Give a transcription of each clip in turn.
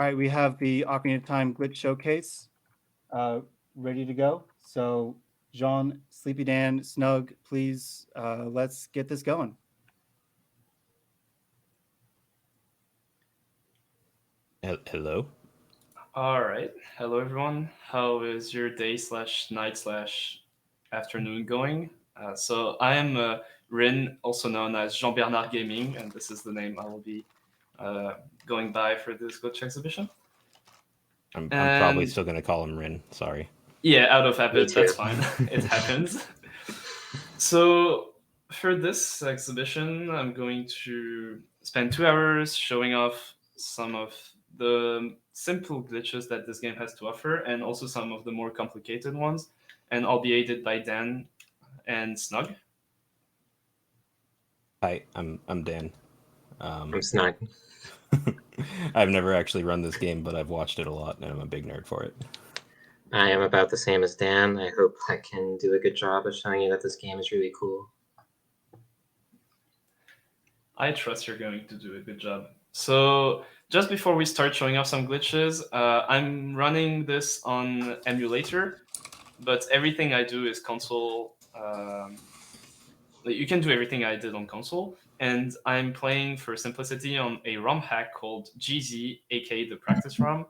All right, we have the Ocarina of Time glitch showcase ready to go. So, Jean, Sleepy Dan, Snug, please let's get this going. Hello. All right. Hello, everyone. How is your day / night / afternoon going? So I am Rin, also known as JEANBERNARDGAMING, and this is the name I will be uh, going by for this glitch exhibition. I'm probably And still gonna call him Rin. Sorry. yeah, out of Me habit, too. that's fine. It happens. So for this exhibition, I'm going to spend 2 hours showing off some of the simple glitches that this game has to offer, and also some of the more complicated ones. And I'll be aided by Dan and Snug. Hi, I'm Dan. I'm Snug. I've never actually run this game, but I've watched it a lot, and I'm a big nerd for it. I am about the same as Dan. I hope I can do a good job of showing you that this game is really cool. I trust you're going to do a good job. So just before we start showing off some glitches, I'm running this on emulator, but everything I do is console. You can do everything I did on console, and I'm playing for simplicity on a ROM hack called GZ, aka the practice ROM.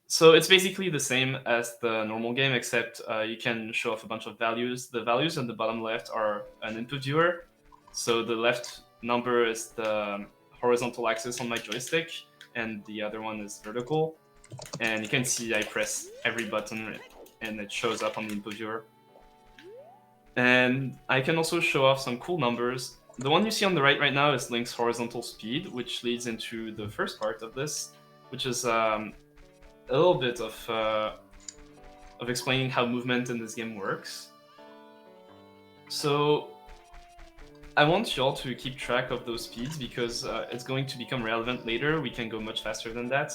So it's basically the same as the normal game, except you can show off a bunch of values. The values on the bottom left are an input viewer. So the left number is the horizontal axis on my joystick, and the other one is vertical. And you can see I press every button, and it shows up on the input viewer. And I can also show off some cool numbers. The one you see on the right now is Link's horizontal speed, which leads into the first part of this, which is a little bit of explaining how movement in this game works. So I want you all to keep track of those speeds because it's going to become relevant later. We can go much faster than that.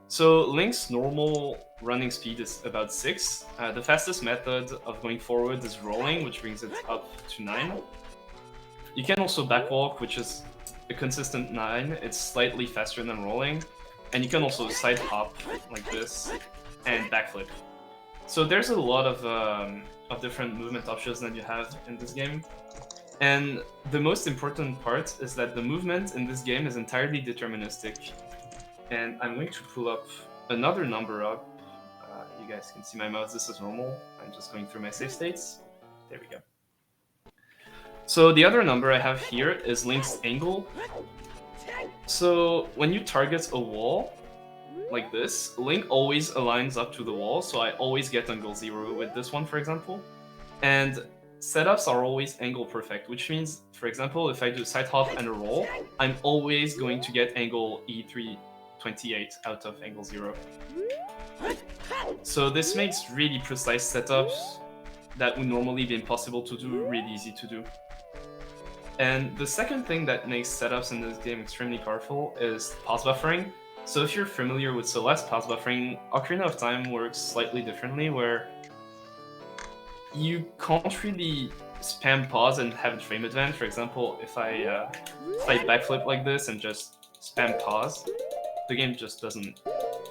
So Link's normal running speed is about 6. The fastest method of going forward is rolling, which brings it up to 9. You can also backwalk, which is a consistent 9. It's slightly faster than rolling. And you can also side hop like this and backflip. So there's a lot of different movement options that you have in this game. And the most important part is that the movement in this game is entirely deterministic. And I'm going to pull up another number up. You guys can see my mouse. This is normal. I'm just going through my save states. There we go. So the other number I have here is Link's angle. So when you target a wall like this, Link always aligns up to the wall. So I always get angle 0 with this one, for example. And setups are always angle perfect, which means, for example, if I do side hop and a roll, I'm always going to get angle E328 out of angle 0. So this makes really precise setups that would normally be impossible to do really easy to do. And the second thing that makes setups in this game extremely powerful is pause buffering. So if you're familiar with Celeste pause buffering, Ocarina of Time works slightly differently, where you can't really spam pause and have it frame advance. For example, if I backflip like this and just spam pause, the game just doesn't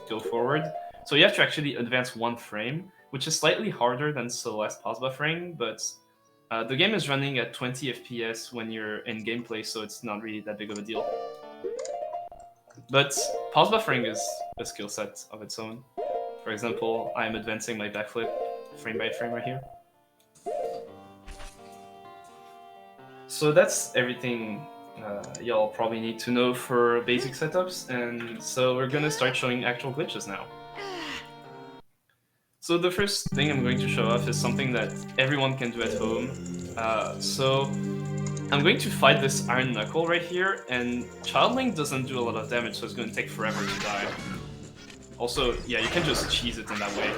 go forward. So you have to actually advance 1 frame, which is slightly harder than Celeste pause buffering, but the game is running at 20 FPS when you're in gameplay, so it's not really that big of a deal. But pause buffering is a skill set of its own. For example, I'm advancing my backflip frame by frame right here. So that's everything y'all probably need to know for basic setups, and so we're gonna start showing actual glitches now. So the first thing I'm going to show off is something that everyone can do at home. So I'm going to fight this Iron Knuckle right here, and Child Link doesn't do a lot of damage, so it's going to take forever to die. Also, yeah, you can just cheese it in that way.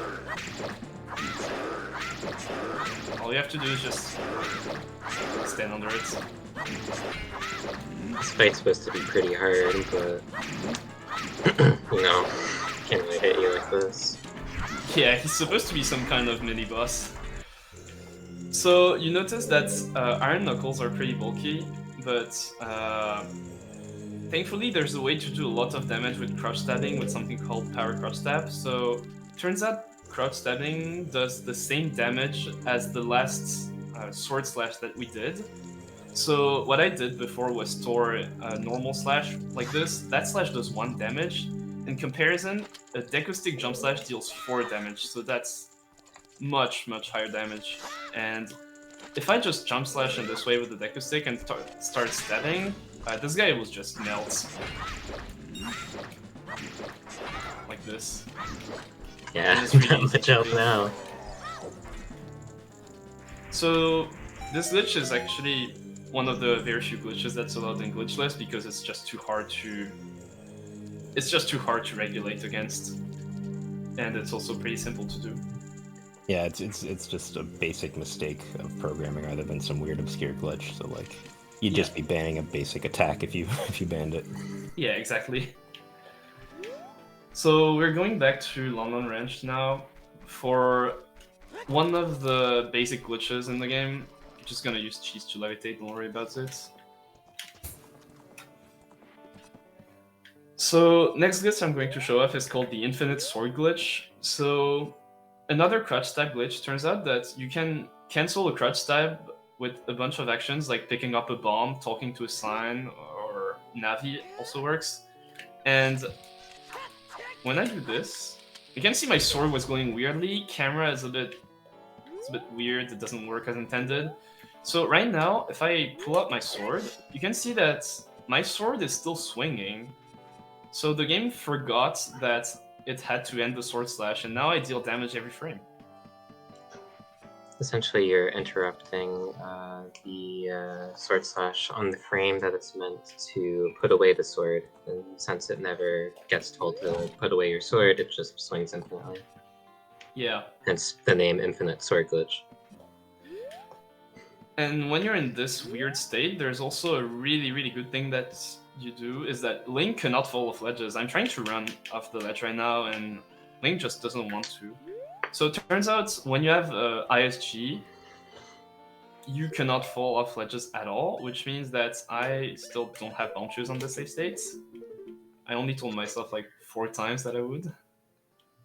All you have to do is just stand under it. This fight's supposed to be pretty hard, but you know, can't really hit you like this. Yeah, he's supposed to be some kind of mini-boss. So you notice that Iron Knuckles are pretty bulky, but thankfully, there's a way to do a lot of damage with crouch stabbing with something called power crouch stab. So, turns out crouch stabbing does the same damage as the last sword slash that we did. So, what I did before was store a normal slash like this. That slash does 1 damage. In comparison, a Deku Stick jump slash deals 4 damage, so that's much higher damage. And if I just jump slash in this way with the Deku Stick and start stabbing, this guy will just melt. Like this. Yeah, It's really not easy much to else do. now. So this glitch is actually one of the very few glitches that's allowed in glitchless because it's just too hard to regulate against, and it's also pretty simple to do. Yeah, it's just a basic mistake of programming rather than some weird obscure glitch. So like, you'd just be banning a basic attack if you banned it. Yeah, exactly. So we're going back to London Ranch now for one of the basic glitches in the game. I'm just gonna use cheese to levitate, don't worry about it. So next glitch I'm going to show off is called the Infinite Sword Glitch. So another crouch stab glitch. Turns out that you can cancel a crouch stab with a bunch of actions like picking up a bomb, talking to a sign, or Navi also works. And when I do this, you can see my sword was going weirdly. Camera is a bit weird, it doesn't work as intended. So right now, if I pull out my sword, you can see that my sword is still swinging. So the game forgot that it had to end the sword slash, and now I deal damage every frame. Essentially, you're interrupting the sword slash on the frame that it's meant to put away the sword, and since it never gets told to put away your sword, it just swings infinitely. Yeah. Hence the name Infinite Sword Glitch. And when you're in this weird state, there's also a really good thing that you do, is that Link cannot fall off ledges. I'm trying to run off the ledge right now, and Link just doesn't want to. So it turns out when you have ISG, you cannot fall off ledges at all, which means that I still don't have bounces on the save states. I only told myself like 4 times that I would.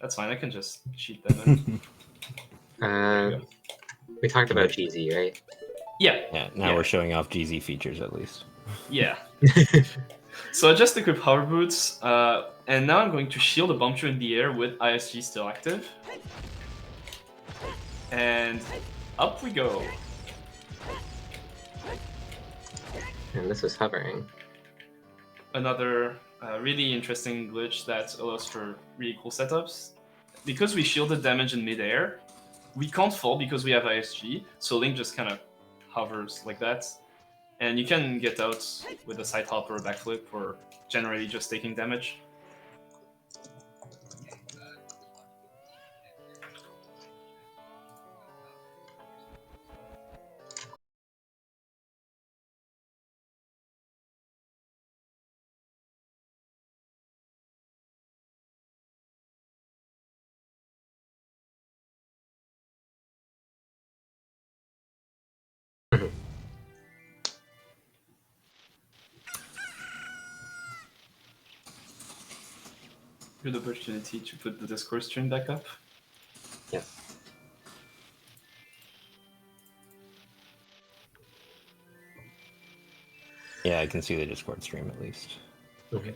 That's fine, I can just cheat them in. We talked about GZ, right? Yeah. Yeah, now we're showing off GZ features at least. Yeah. So I just equipped hover boots, and now I'm going to shield a bumpture in the air with ISG still active. And up we go. And this is hovering. Another really interesting glitch that allows for really cool setups. Because we shielded damage in midair, we can't fall because we have ISG, so Link just kind of hovers like that. And you can get out with a side hop or a backflip, or generally just taking damage. Good opportunity to put the Discord stream back up. Yeah. Yeah, I can see the Discord stream at least. Okay.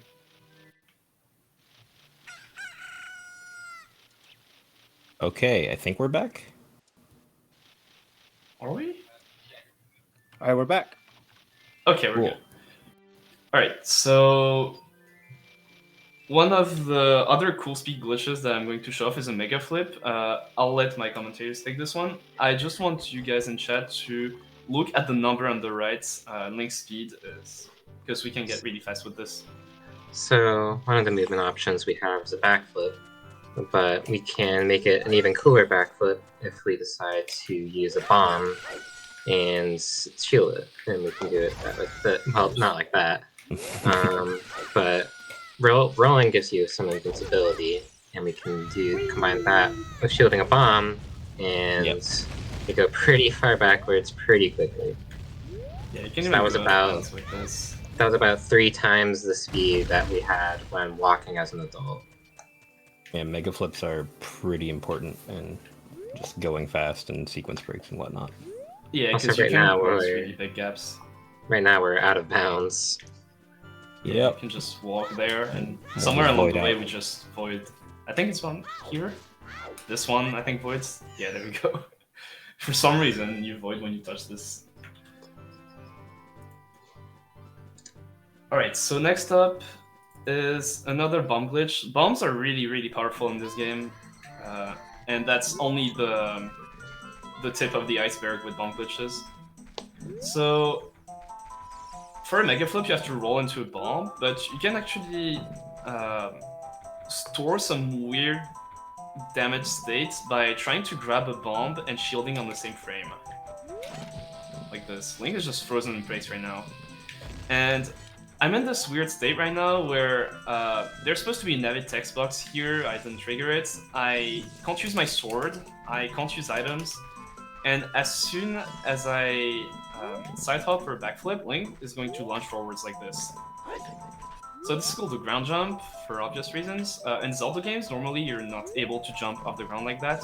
Okay, I think we're back. Are we? All right, we're back. Okay, we're Cool. good. Alright, so one of the other cool speed glitches that I'm going to show off is a mega flip. I'll let my commentators take this one. I just want you guys in chat to look at the number on the right. Link speed is, because we can get really fast with this. So one of the movement options we have is a backflip, but we can make it an even cooler backflip if we decide to use a bomb and shield it. And we can do it that way. Well, not like that. But rolling gives you some invincibility, and we can combine that with shielding a bomb, and we go pretty far backwards pretty quickly. Yeah, you can So even that was go about like this. That was about 3 times the speed that we had when walking as an adult. Yeah, mega flips are pretty important and just going fast and sequence breaks and whatnot. Yeah, Also, because you right can now cross we're- really big gaps. Right now we're out of bounds. Yeah, Yep. you can just walk there, and We'll somewhere just along void the way out. we just void. I think it's one here. This one, I think, voids. Yeah, there we go. For some reason, you void when you touch this. Alright, so next up is another bomb glitch. Bombs are really, really powerful in this game, and that's only the tip of the iceberg with bomb glitches. So, for a mega flip, you have to roll into a bomb, but you can actually store some weird damage state by trying to grab a bomb and shielding on the same frame. Like this. Link is just frozen in place right now. And I'm in this weird state right now where there's supposed to be a Navi text box here, I didn't trigger it. I can't use my sword, I can't use items, and as soon as I side hop or backflip, Link is going to launch forwards like this. So this is called the ground jump for obvious reasons. In Zelda games, normally you're not able to jump off the ground like that,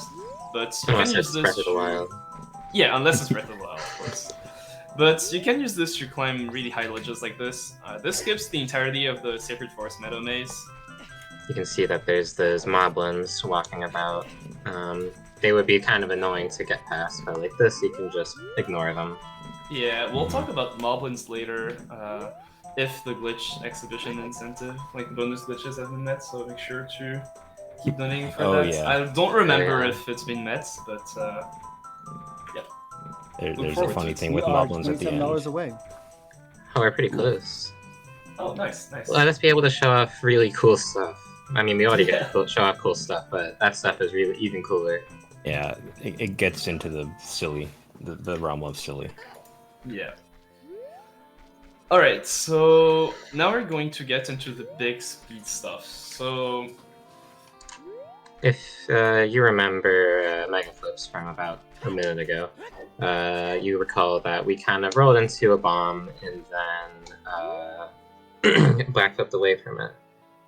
but you Unless can use it's this. Breath of the Wild. Yeah, unless it's Breath of the Wild, of course. But you can use this to climb really high ledges like this. This skips the entirety of the Sacred Forest Meadow Maze. You can see that there's those moblins walking about. They would be kind of annoying to get past, but like this, you can just ignore them. Yeah, we'll talk about moblins later, if the glitch exhibition incentive, like bonus glitches have been met, so make sure to keep donating for Oh, that. yeah. I don't remember Yeah. if it's been met, but Look There's a forward to funny it. thing We with are moblins at the $27 end. away. Oh, we're pretty close. oh, nice, nice. Let us be able to show off really cool stuff. I mean, we already Yeah. get to show off cool stuff, but that stuff is really even cooler. Yeah, it gets into the silly, the realm of silly. Yeah. Alright, so now we're going to get into the big speed stuff. So, If you remember Mega Flips from about a minute ago, you recall that we kind of rolled into a bomb and then backflipped away from it.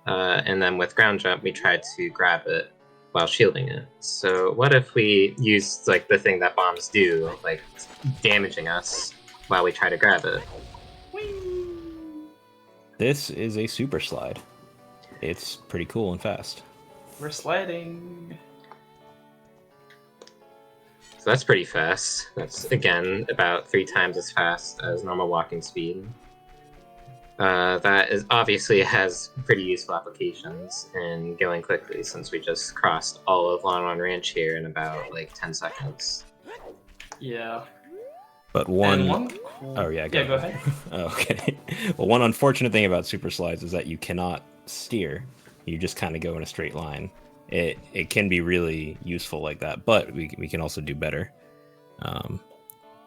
And then with ground jump, we tried to grab it while shielding it. So what if we used like the thing that bombs do, like damaging us while we try to grab it? This is a super slide. It's pretty cool and fast. we're sliding. So that's pretty fast. That's, again, about 3 times as fast as normal walking speed. That is obviously has pretty useful applications in going quickly, since we just crossed all of Lon Ranch here in about, like, 10 seconds. Yeah. But And one... cool... Oh, yeah, go ahead. Oh, okay. Well, one unfortunate thing about super slides is that you cannot steer. You just kind of go in a straight line. It can be really useful like that, but we can also do better.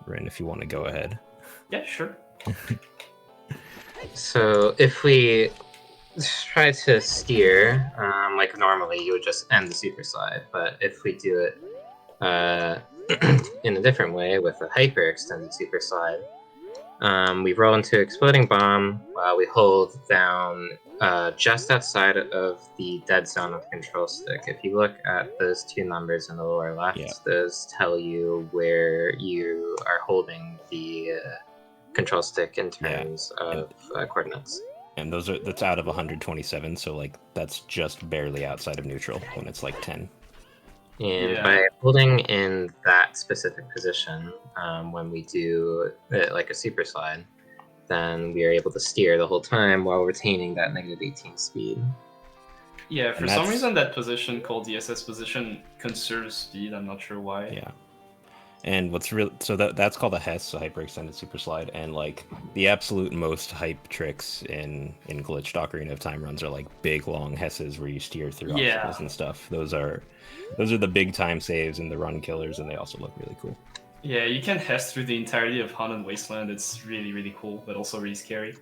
Ren, if you want to go ahead. Yeah, sure. So if we try to steer, like normally, you would just end the super slide. But if we do it in a different way with a hyper extended super slide, we roll into exploding bomb while we hold down just outside of the dead zone of control stick. If you look at those 2 numbers in the lower left, Yeah. those tell you where you are holding the control stick in terms of coordinates. And that's out of 127, so like that's just barely outside of neutral when it's like 10. And Yeah. by holding in that specific position, when we do like a super slide, then we are able to steer the whole time while retaining that -18 speed. Yeah, for And some that's- reason that position called the SS position conserves speed, I'm not sure why. Yeah. And what's real, so that's called a HES, so hyper extended super slide, and like the absolute most hype tricks in glitched Ocarina of Time runs are like big long HESs where you steer through Yeah. obstacles and stuff. Those are the big time saves and the run killers, and they also look really cool. Yeah, you can hest through the entirety of Hanan Wasteland. It's really, really cool, but also really scary.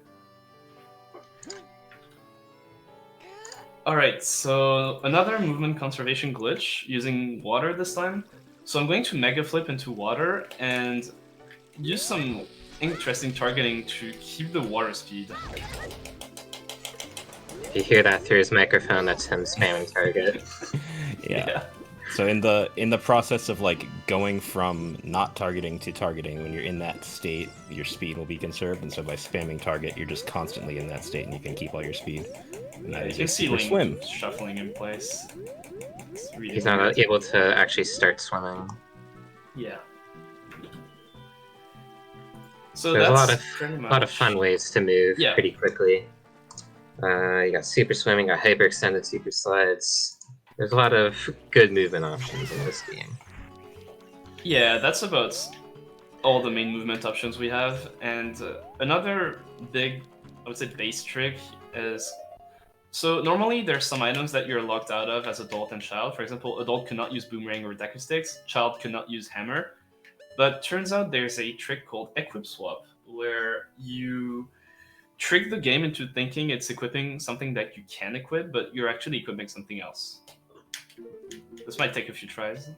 Alright, so another movement conservation glitch using water this time. So I'm going to Mega Flip into water and use some interesting targeting to keep the water speed. If you hear that through his microphone, that's him spamming target. Yeah. So in the process of like going from not targeting to targeting, when you're in that state, your speed will be conserved, and so by spamming target, you're just constantly in that state, and you can keep all your speed. And that You is can a see super Link swim. shuffling in place. It's really He's not weird. able to actually start swimming. Yeah. So There's that's a pretty much lot of fun ways to move Yeah. pretty quickly. You got super swimming, got hyper extended super slides. There's a lot of good movement options in this game. Yeah, that's about all the main movement options we have. And another big, I would say, base trick is... So normally there's some items that you're locked out of as adult and child. For example, adult cannot use boomerang or deku sticks. Child cannot use hammer. But turns out there's a trick called equip swap, where you trick the game into thinking it's equipping something that you can equip, but you're actually equipping something else. This might take a few tries.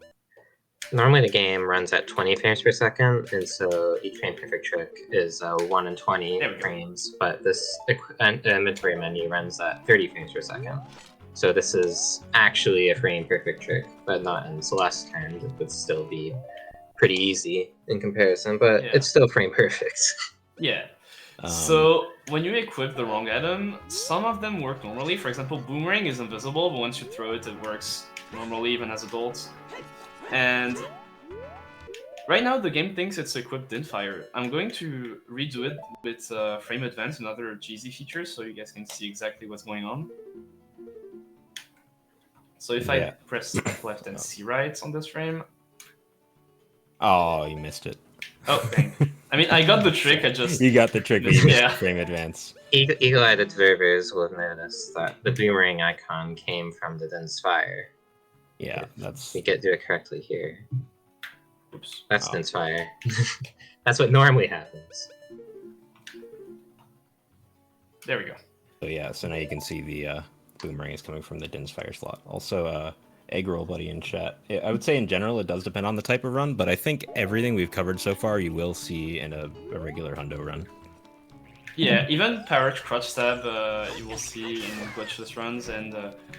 Normally the game runs at 20 frames per second, and so each frame perfect trick is 1 in 20 There we go. frames, but this inventory menu runs at 30 frames per second. So this is actually a frame perfect trick, but not in Celeste terms. It would still be pretty easy in comparison, but Yeah. it's still frame perfect. Yeah. So when you equip the wrong item, some of them work normally. For example, boomerang is invisible, but once you throw it, it works normally even as adults. And right now the game thinks it's equipped Dinfire. I'm going to redo it with frame advance and other GZ features so you guys can see exactly what's going on. So if I press F left and C right on this frame... Oh, you missed it. Oh, dang. I mean, I got the trick, I just... You got the trick, but you missed Yeah. frame advance. Eagle-eyed observers will have noticed that the boomerang icon came from the Dinspire. Yeah, that's... We get do it correctly here. Oops. That's Oh. Dinspire. That's what normally happens. There we go. So yeah, so now you can see the boomerang is coming from the Dinspire slot. Also, egg roll buddy in chat. I would say in general it does depend on the type of run, but I think everything we've covered so far you will see in a regular hundo run. Yeah, even Parrot Crutch Stab you will see in glitchless runs, and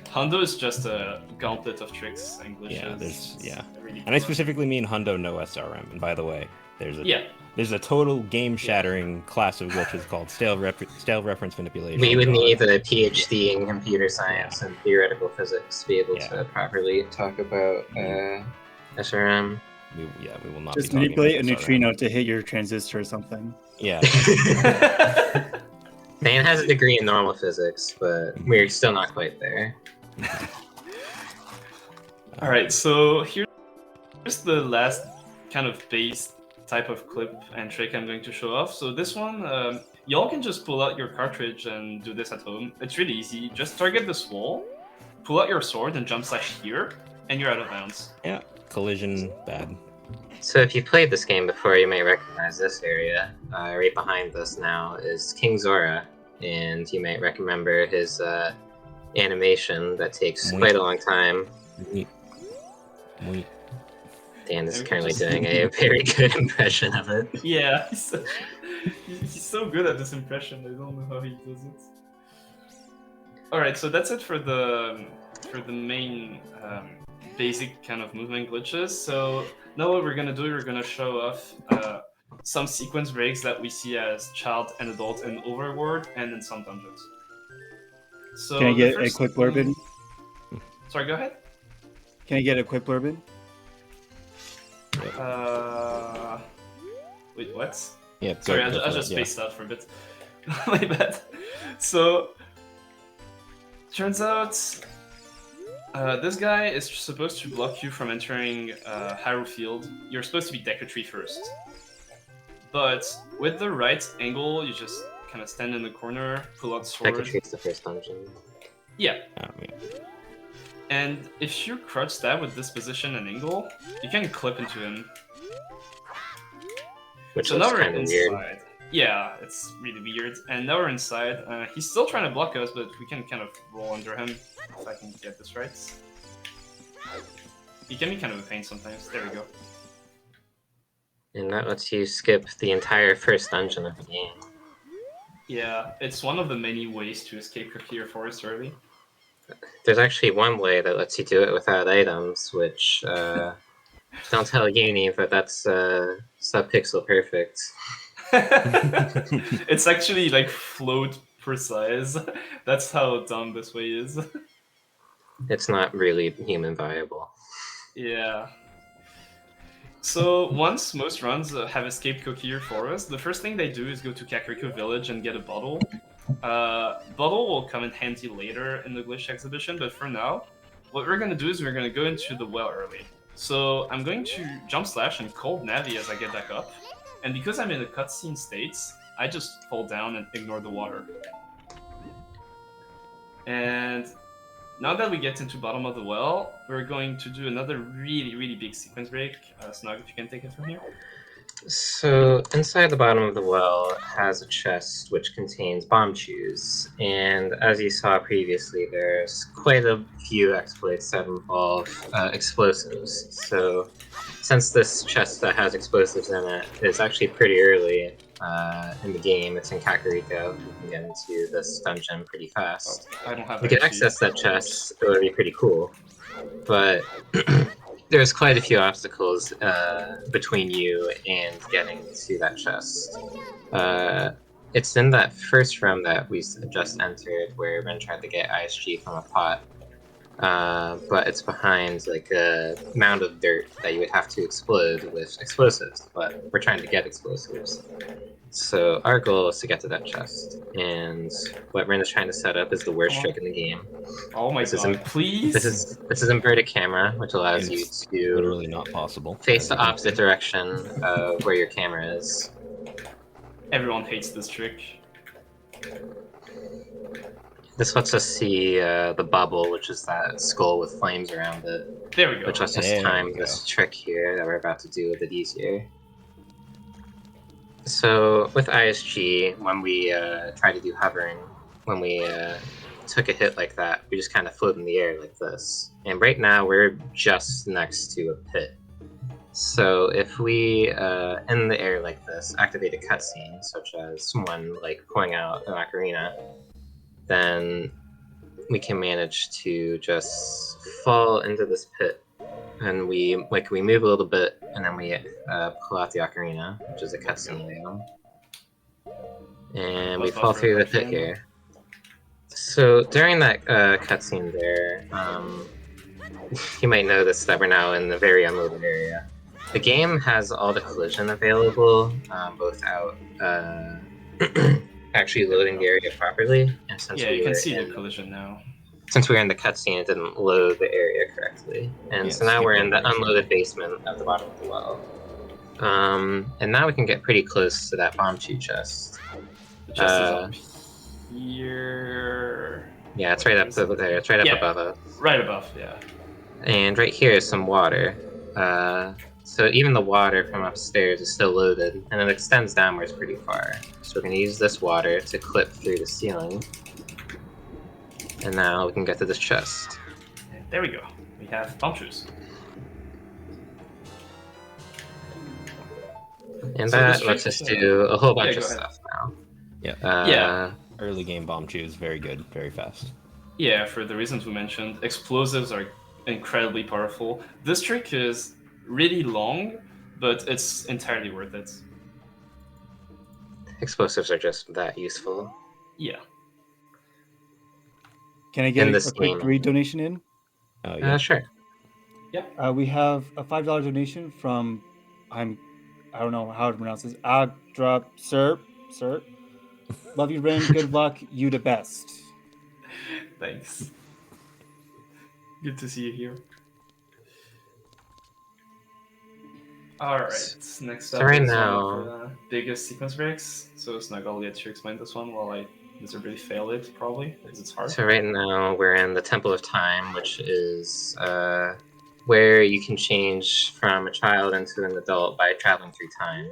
Hundo is just a gauntlet of tricks and glitches. Yeah, Really and I cool. specifically mean hundo no SRM. And by the way, there's a Yeah. there's a total game-shattering class of glitches called stale reference manipulation. We would need a PhD in computer science and theoretical physics to be able to properly talk about SRM. We will not Just be talking manipulate a about SRM. neutrino to hit your transistor or something. Yeah. Dan has a degree in normal physics, but we're still not quite there. Alright, so here's the last kind of base type of clip and trick I'm going to show off. So this one, y'all can just pull out your cartridge and do this at home. It's really easy. Just target this wall, pull out your sword and jump slash here, and you're out of bounds. Yeah. Collision, bad. So if you played this game before, you may recognize this area. Right behind us now is King Zora, and you might remember his animation that takes quite a long time. Dan is currently doing a very good impression of it. Yeah, he's so good at this impression. I don't know how he does it. Alright, so that's it for the main basic kind of movement glitches. So now what we're gonna do, we're gonna show off some sequence breaks that we see as child and adult in Overworld and in some dungeons. So Can I the get a first quick thing- bourbon? Sorry, go ahead. Can I get a quick bourbon? Wait, what? Yeah. Sorry, go I for just it, spaced out for a bit. My bad. So, turns out this guy is supposed to block you from entering Hyrule Field. You're supposed to be Deku Tree first. But with the right angle, you just kind of stand in the corner, pull out sword. Deku Tree's the first dungeon. Yeah. yeah. And if you crouch stab with this position and angle, you can clip into him. Which So looks now we're kind of inside. weird. Yeah, it's really weird. And now we're inside. He's still trying to block us, but we can kind of roll under him, if I can get this right. He can be kind of a pain sometimes. There we go. And that lets you skip the entire first dungeon of the game. Yeah, it's one of the many ways to escape Coquille Forest early. There's actually one way that lets you do it without items, which don't tell Uni, but that's sub-pixel perfect. It's actually like float precise. That's how dumb this way is. It's not really human viable. Yeah. So once most runs have escaped Coquille Forest, the first thing they do is go to Kakariko Village and get a bottle. Bottle will come in handy later in the glitch exhibition, but for now, what we're gonna do is we're gonna go into the well early. So I'm going to jump slash and cold Navi as I get back up, and because I'm in a cutscene state, I just fall down and ignore the water. And now that we get into bottom of the well, we're going to do another really big sequence break. Snug, if you can take it from here. So inside the bottom of the well has a chest which contains bomb chews, and as you saw previously, there's quite a few exploits that involve explosives. So since this chest that has explosives in it is actually pretty early in the game, it's in Kakariko, you can get into this dungeon pretty fast. Oh, I don't have You can actually- access that chest, it would be pretty cool, but there's quite a few obstacles between you and getting to that chest. It's in that first room that we just entered where Ren tried to get ISG from a pot. But it's behind like a mound of dirt that you would have to explode with explosives, but we're trying to get explosives. So our goal is to get to that chest, and what Ren is trying to set up is the worst trick in the game. Oh my This is god, please! This is inverted camera, which allows you It's to literally not possible. face as the you can opposite see. direction of where your camera is. Everyone hates this trick. This lets us see the bubble, which is that skull with flames around it, There we go. which lets us There time we go. this trick here that we're about to do a bit easier. So with ISG, when we try to do hovering, when we took a hit like that, we just kind of float in the air like this. And right now we're just next to a pit. So if we, in the air like this, activate a cutscene, such as someone like pulling out an ocarina, then we can manage to just fall into this pit. And we move a little bit, and then we pull out the ocarina, which is a cutscene item. And we Pause fall for a through the pit question. here. So during that cutscene there, you might notice that we're now in the very unloaded area. The game has all the collision available, both out actually loading the area properly, and since Yeah, we you can were see in, the collision now. since we were in the cutscene, it didn't load the area correctly, and Yeah, so now skip we're in the over it. unloaded basement at the bottom of the well. And now we can get pretty close to that bomb chew chest. The chest is up here. Yeah, it's right up over there. It's right up Yeah. above us. Right above, yeah. And right here is some water. So even the water from upstairs is still loaded, and it extends downwards pretty far. So we're going to use this water to clip through the ceiling. And now we can get to this chest. There we go. We have bomb shoes. And So that this lets us trick, do a whole bunch yeah, of go ahead. stuff now. Yeah. Yeah. Early game bomb chews, very good, very fast. Yeah, for the reasons we mentioned, explosives are incredibly powerful. This trick is really long, but it's entirely worth it. Explosives are just that useful. Yeah. Can I get In a this quick game. read donation in? Oh yeah. Sure. We have a $5 donation from I don't know how to pronounce this. Adra Sir. Love you, Ren. Good luck. You the best. Thanks. Good to see you here. Alright, next So up right is now- one of the biggest sequence breaks. So Snug, I'll let you explain this one while I miserably fail it, probably, because it's hard. So right now we're in the Temple of Time, which is where you can change from a child into an adult by traveling through time.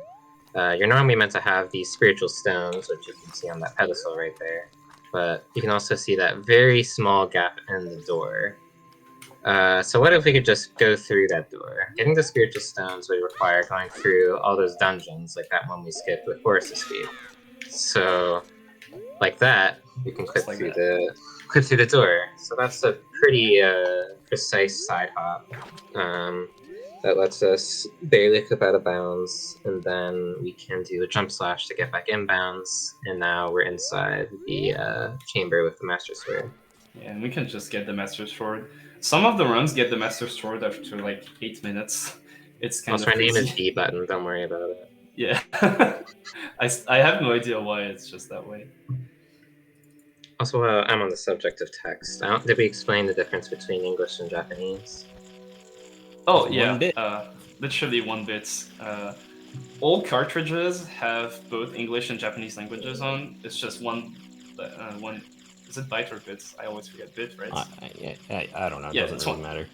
You're normally meant to have these spiritual stones, which you can see on that pedestal right there. But you can also see that very small gap in the door. So what if we could just go through that door? Getting the spiritual stones would require going through all those dungeons, like that one we skipped with Forest Escape. So, like that, we can clip like through the door. So that's a pretty precise side hop. That lets us barely clip out of bounds, and then we can do a jump slash to get back inbounds, and now we're inside the chamber with the Master Sword. Yeah, and we can just get the Master Sword. Some of the runs get the Master Sword after like 8 minutes. It's kind Also, of my name is crazy. B button, don't worry about it. Yeah. I have no idea why it's just that way. Also, I'm on the subject of text. Did we explain the difference between English and Japanese? Oh, It's yeah. 1 bit. Literally 1 bit. All cartridges have both English and Japanese languages on. It's just one. Is it byte or bits? I always forget bit, right? I don't know. It Yeah, doesn't it's really one- matter.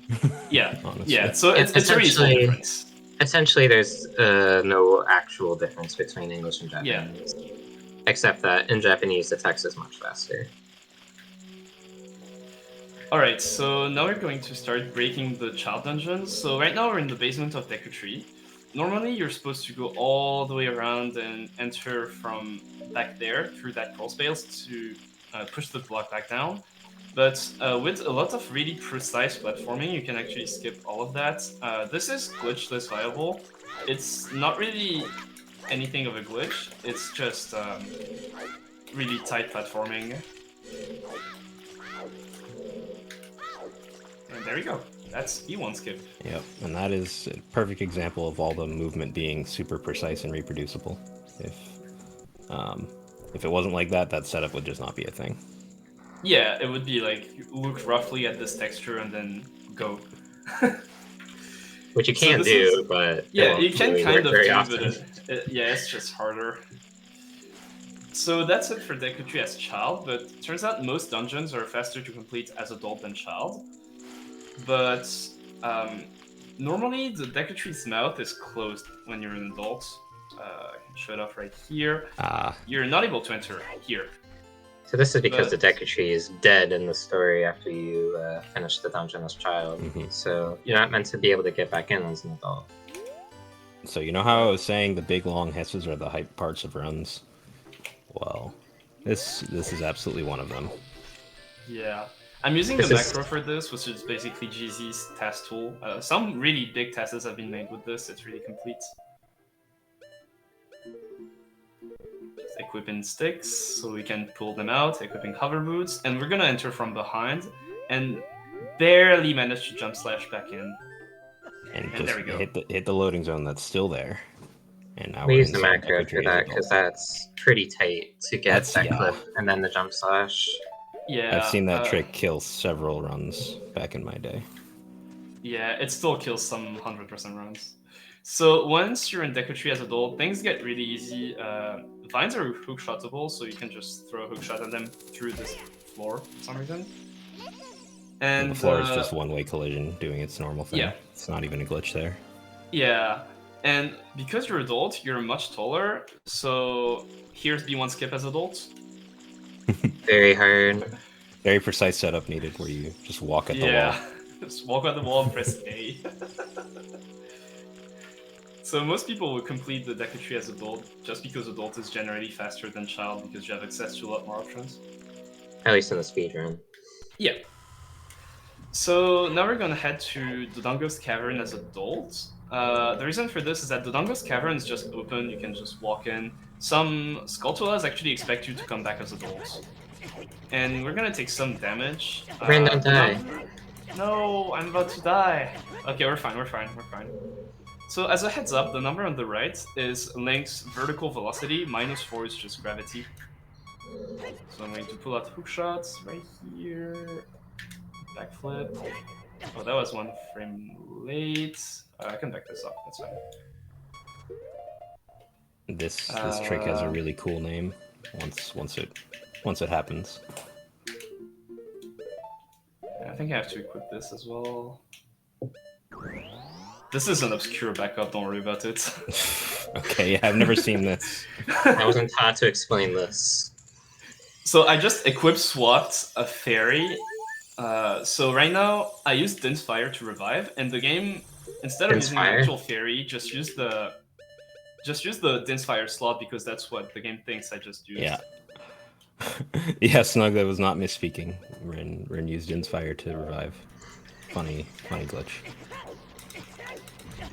Yeah, Honestly. yeah. So it's a really small Essentially- difference. Essentially, there's no actual difference between English and Japanese. Except that in Japanese, the text is much faster. Alright, so now we're going to start breaking the child dungeons. So right now we're in the basement of Deku Tree. Normally you're supposed to go all the way around and enter from back there through that crawl space to push the block back down. But with a lot of really precise platforming, you can actually skip all of that. This is glitchless viable. It's not really anything of a glitch, it's just really tight platforming. And there we go. That's E1 skip. Yep, and that is a perfect example of all the movement being super precise and reproducible. If it wasn't like that, that setup would just not be a thing. Yeah, it would be like look roughly at this texture and then go. Which you So can this do, is- but Yeah, you can really kind work of very do, often. but yeah, it's just harder. So that's it for Deku Tree as child, but it turns out most dungeons are faster to complete as adult than child. But normally the Deku Tree's mouth is closed when you're an adult. I can show it off right here. You're not able to enter here. So this is because But- the Deku Tree is dead in the story after you finish the dungeon as child. Mhm. So you're not meant to be able to get back in as an adult. So you know how I was saying the big long hisses are the hype parts of runs? Well, this is absolutely one of them. Yeah. I'm using the This is- macro for this, which is basically GZ's task tool. Some really big tasks have been made with this, it's really complete. Just equipping sticks, so we can pull them out, equipping hover boots, and we're gonna enter from behind, and barely manage to jump slash back in. And And just there we go. hit the loading zone that's still there. And now We we're use the inside macro Deku for Tree as that adult. because that's pretty tight to get That's- that yeah. clip and then the jump slash. Yeah, I've seen that trick kill several runs back in my day. Yeah, it still kills some 100% runs. So once you're in Deku Tree as adult, things get really easy. Vines are hookshotable, so you can just throw a hookshot at them through this floor for some reason. And The floor is just one-way collision doing its normal thing. Yeah. It's not even a glitch there. Yeah, and because you're adult, you're much taller. So here's B1 skip as adult. Very hard. Very precise setup needed where you just walk at the wall. Yeah, just walk on the wall and press A. So most people will complete the Deku Tree as adult just because adult is generally faster than child because you have access to a lot more options. At least in the speedrun. Yeah. So now we're gonna head to Dodongo's Cavern as adults. The reason for this is that Dodongo's Cavern is just open, you can just walk in. Some Skulltulas actually expect you to come back as adults. And we're gonna take some damage. Ren, don't die. No, I'm about to die. Okay, we're fine. So as a heads up, the number on the right is Link's vertical velocity, -4 is just gravity. So I'm going to pull out hook shots right here. Backflip. Oh, that was 1 frame late. I can back this up, that's fine. This trick has a really cool name. Once it happens. I think I have to equip this as well. This is an obscure backup, don't worry about it. Okay, yeah, I've never seen this. I wasn't taught to explain this. So I just equip swapped a fairy So right now, I use Din's Fire to revive, and the game, instead of Din's using an Fire? actual fairy, just use the Din's Fire slot because that's what the game thinks I just used. Yeah. Yeah, Snug, that was not misspeaking. Rin used Inspire to revive. Funny glitch.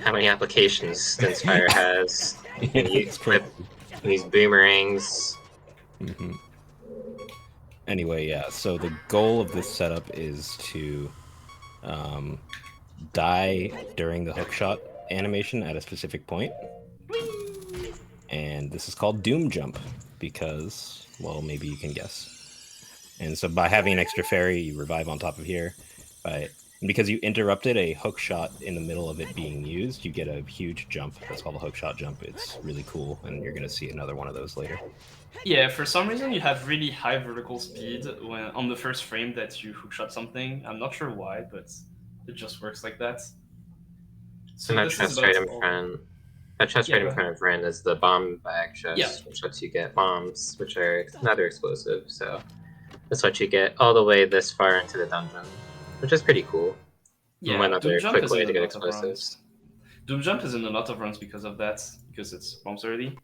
How many applications Inspire has? You can It's use boomerangs. Anyway, yeah, so the goal of this setup is to die during the hookshot animation at a specific point. And this is called Doom Jump because, well, maybe you can guess. And so by having an extra fairy, you revive on top of here. And because you interrupted a hook shot in the middle of it being used, you get a huge jump. That's called a hook shot jump. It's really cool, and you're going to see another one of those later. Yeah, for some reason you have really high vertical speed when on the first frame that you hookshot something. I'm not sure why, but it just works like that. So that chest right in front. That chest right in front of Ren is the bomb bag chest, which lets you get bombs, which are another explosive. So this lets you get all the way this far into the dungeon, which is pretty cool. Yeah, another quick way to get explosives. Doom Jump is in a lot of runs because of that, because it's bombs early.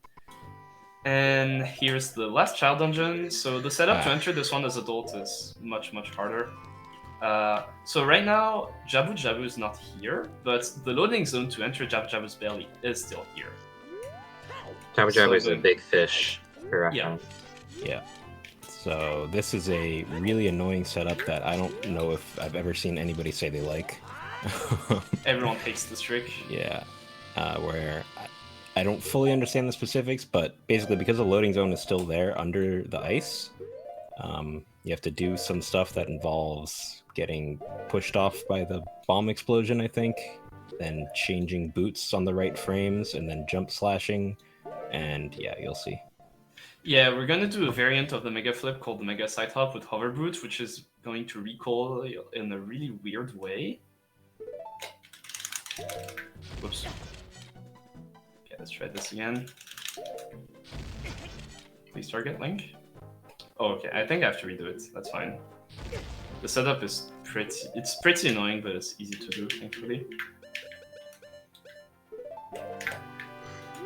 And here's the last child dungeon. So the setup to enter this one as adult is much harder. So right now, Jabu Jabu is not here, but the loading zone to enter Jabu Jabu's belly is still here. Jabu Jabu is a big fish, for reference. Yeah. So this is a really annoying setup that I don't know if I've ever seen anybody say they like. Everyone hates this trick. Yeah, where I don't fully understand the specifics, but basically because the loading zone is still there under the ice, you have to do some stuff that involves getting pushed off by the bomb explosion, I think, then changing boots on the right frames, and then jump slashing, and yeah, you'll see. Yeah, we're going to do a variant of the Mega Flip called the Mega Side Hop with hover boots, which is going to recoil in a really weird way. Whoops. Okay, let's try this again. Please target Link. Oh, okay, I think I have to redo it. That's fine. The setup is pretty annoying, but it's easy to do, thankfully.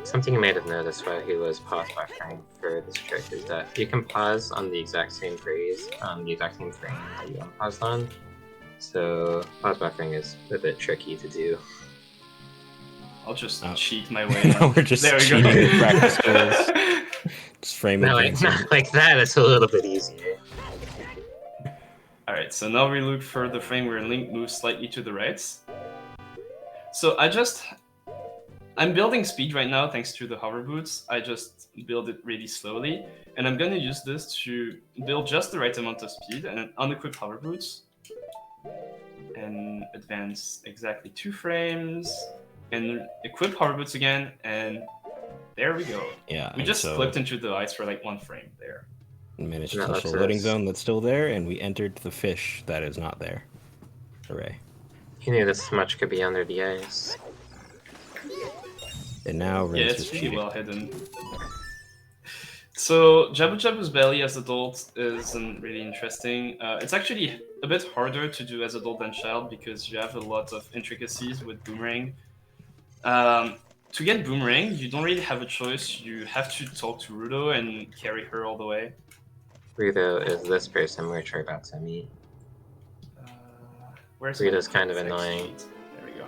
Something you may have noticed while he was pause buffering for this trick is that you can pause on the exact same phrase on the exact same frame that you unpaused on. So pause buffering is a bit tricky to do. I'll just cheat my way. Now we're just cheating with practice skills. Just frame it. Not like that. It's a little bit easier. All right. So now we look for the frame where Link moves slightly to the right. So I'm building speed right now thanks to the hover boots. I just build it really slowly, and I'm gonna use this to build just the right amount of speed and unequip hover boots, and advance exactly 2 frames. And equip hover boots again, and there we go. Yeah, we just flipped into the ice for like 1 frame there. Managed to touch the loading zone that's still there, and we entered the fish that is not there. Hooray. He knew this much could be under the ice. And now yeah, it's really well hidden. So Jabu Jabu's belly as adult isn't really interesting. It's actually a bit harder to do as adult than child because you have a lot of intricacies with Boomerang. To get Boomerang, you don't really have a choice. You have to talk to Rudo and carry her all the way. Rudo is this person we're about to meet. Rudo's kind of annoying. There we go.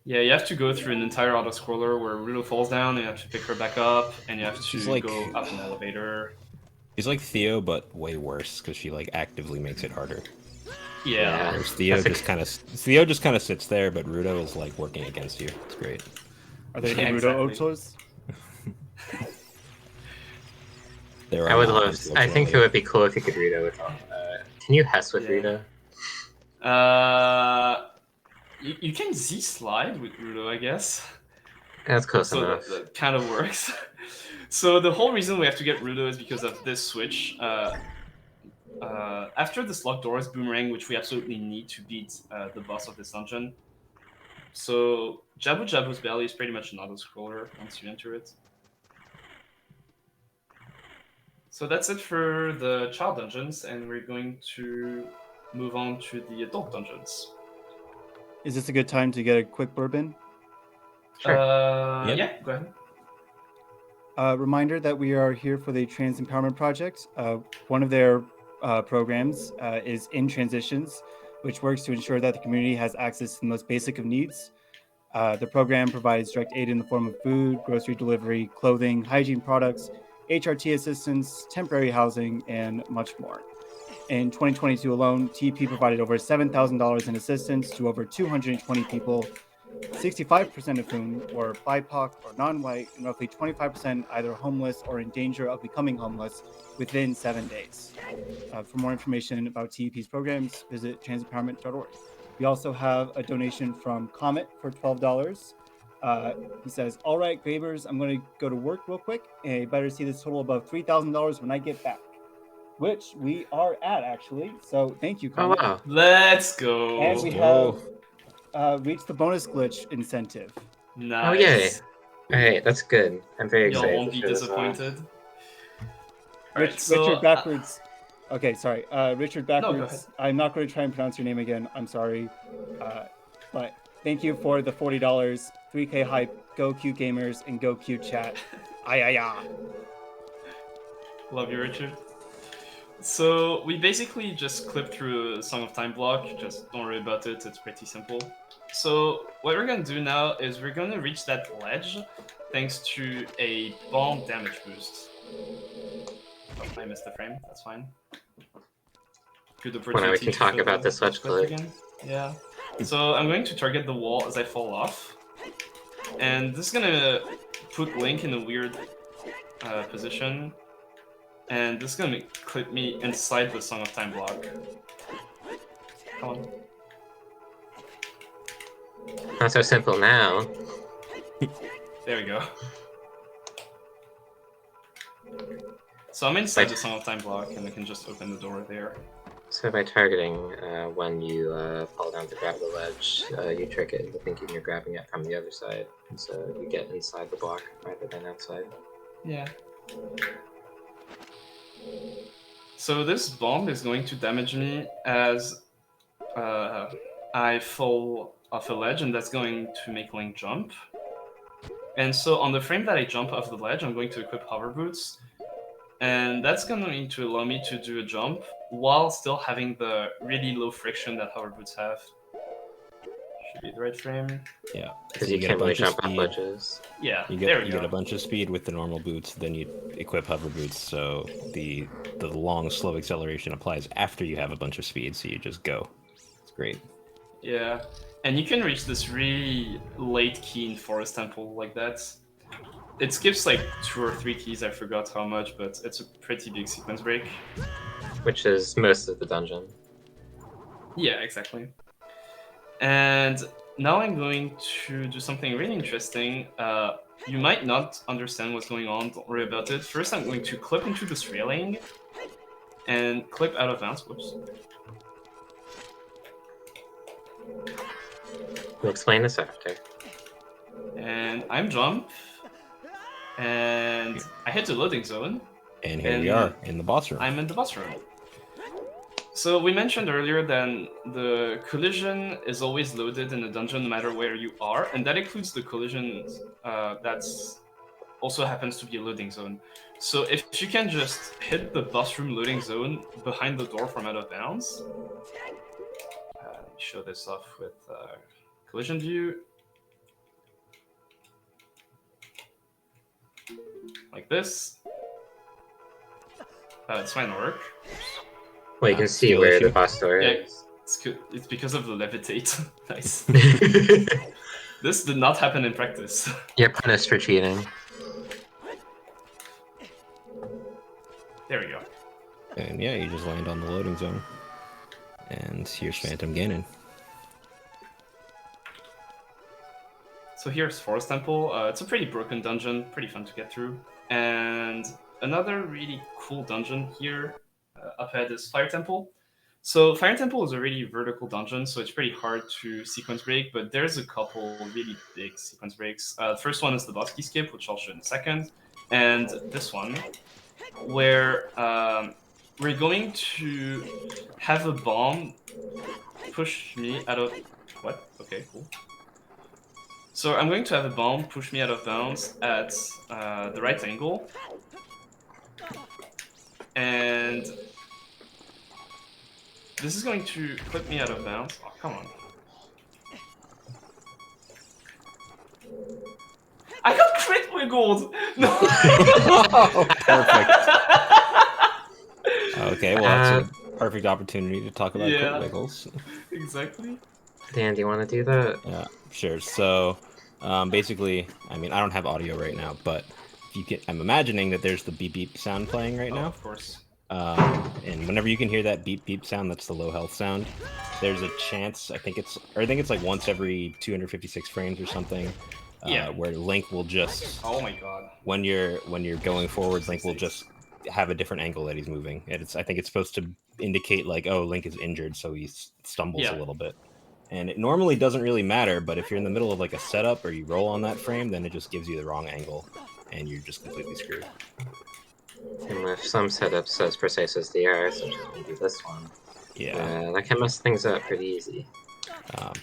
Yeah, you have to go through an entire auto-scroller where Rudo falls down, and you have to pick her back up, and you have to go up an elevator. She's like Theo, but way worse, because she actively makes it harder. Yeah. Whereas Theo just kind of sits there, but Rudo is working against you. It's great. Are they Rudo Ochos? I would love. I think it would be cool if you could Rudo with. Can you Hess with Rudo? You can Z slide with Rudo, I guess. That's close enough. That kind of works. So the whole reason we have to get Rudo is because of this switch. After this locked door is Boomerang, which we absolutely need to beat the boss of this dungeon. So Jabu Jabu's belly is pretty much an auto-scroller once you enter it. So that's it for the child dungeons, and we're going to move on to the adult dungeons. Is this a good time to get a quick bourbon? Sure. Yep. Yeah, go ahead. Reminder that we are here for the Trans Empowerment Project. One of their programs is In Transitions, which works to ensure that the community has access to the most basic of needs. The program provides direct aid in the form of food, grocery delivery, clothing, hygiene products, HRT assistance, temporary housing, and much more. In 2022 alone, TP provided over $7,000 in assistance to over 220 people, 65% of whom were BIPOC or non-white, and roughly 25% either homeless or in danger of becoming homeless within 7 days. For more information about TEP's programs, visit transempowerment.org. We also have a donation from Comet for $12. He says, "All right, Gravers, I'm going to go to work real quick, and you better see this total above $3,000 when I get back," which we are at, actually. So thank you, Oh Comet. wow. Let's go. And we Whoa. have reached the bonus glitch incentive. Nice. Oh yay. Alright, that's good. I'm very Y'all excited won't to be show this off. disappointed. Alright, so Richard Backwards. Okay, sorry. Richard go Backwards. ahead. I'm not going to try and pronounce your name again. I'm sorry. But thank you for the $40. 3K hype. Go cute gamers and go cute chat. Ayaya. Love you, Richard. So we basically just clipped through a Song of Time block. Just don't worry about it. It's pretty simple. So what we're gonna do now is we're gonna reach that ledge thanks to a bomb damage boost. Oh, I missed the frame. That's fine. Good opportunity. Well, now we can to talk show about the this ledge clip clip. again. Yeah. So I'm going to target the wall as I fall off, and this is gonna put Link in a weird position. And this is gonna clip me inside the Song of Time block. Come on. Not so simple now. There we go. So I'm inside the Song of Time block, and I can just open the door there. So by targeting when you fall down to grab the ledge, you trick it into thinking you're grabbing it from the other side. And so you get inside the block rather than outside. Yeah. So this bomb is going to damage me as I fall off a ledge, and that's going to make Link jump. And so on the frame that I jump off the ledge, I'm going to equip hover boots, and that's going to allow me to do a jump while still having the really low friction that hover boots have. Should be the right frame. Yeah. Because So you get a can't really bunch of jump off speed. ledges. Yeah, You there we get go. a bunch of speed with the normal boots, then you equip hover boots, so the long slow acceleration applies after you have a bunch of speed, so you just go. It's great. Yeah, and you can reach this really late key in Forest Temple like that. It skips like 2 or 3 keys, I forgot how much, but it's a pretty big sequence break. Which is most of the dungeon. Yeah, exactly. And now I'm going to do something really interesting. You might not understand what's going on, don't worry about it. First, I'm going to clip into this railing and clip out of bounds. Whoops. We'll explain this after. And I'm jump. And I hit the loading zone. And here we are in the boss room. I'm in the boss room. So we mentioned earlier that the collision is always loaded in the dungeon no matter where you are, and that includes the collision that's also happens to be a loading zone. So if you can just hit the boss room loading zone behind the door from out of bounds, let me show this off with collision view. Like this. It's might not work. Well, you can see skill where issue. the boss door Yeah, is. it's good. It's because of the levitate. Nice. This did not happen in practice. You're punished for cheating. There we go. And yeah, you just land on the loading zone. And here's Phantom Ganon. So here's Forest Temple. It's a pretty broken dungeon, pretty fun to get through. And another really cool dungeon here up ahead is Fire Temple. So Fire Temple is a really vertical dungeon, so it's pretty hard to sequence break, but there's a couple really big sequence breaks. The first one is the boss key skip, which I'll show in a second, and this one. where we're going to have a bomb push me out of... What? Okay, cool. So I'm going to have a bomb push me out of bounds at the right angle. And this is going to clip me out of bounds. Oh, come on. I got crit wiggled! No! Perfect. Okay, well that's a perfect opportunity to talk about Yeah. crit wiggles. Exactly. Dan, do you want to do that? Yeah, sure. So, basically, I mean, I don't have audio right now, but if you can, I'm imagining that there's the beep beep sound playing right now. Of course. And whenever you can hear that beep beep sound, that's the low health sound. There's a chance, I think it's like once every 256 frames or something, Yeah. where Link will just, Oh my god. when you're going forwards, Link will just have a different angle that he's moving. And I think it's supposed to indicate like, oh, Link is injured, so he stumbles a little bit. And it normally doesn't really matter, but if you're in the middle of like a setup or you roll on that frame, then it just gives you the wrong angle, and you're just completely screwed. And with some setups as precise as they are, such as maybe this one, Yeah. that can mess things up pretty easy.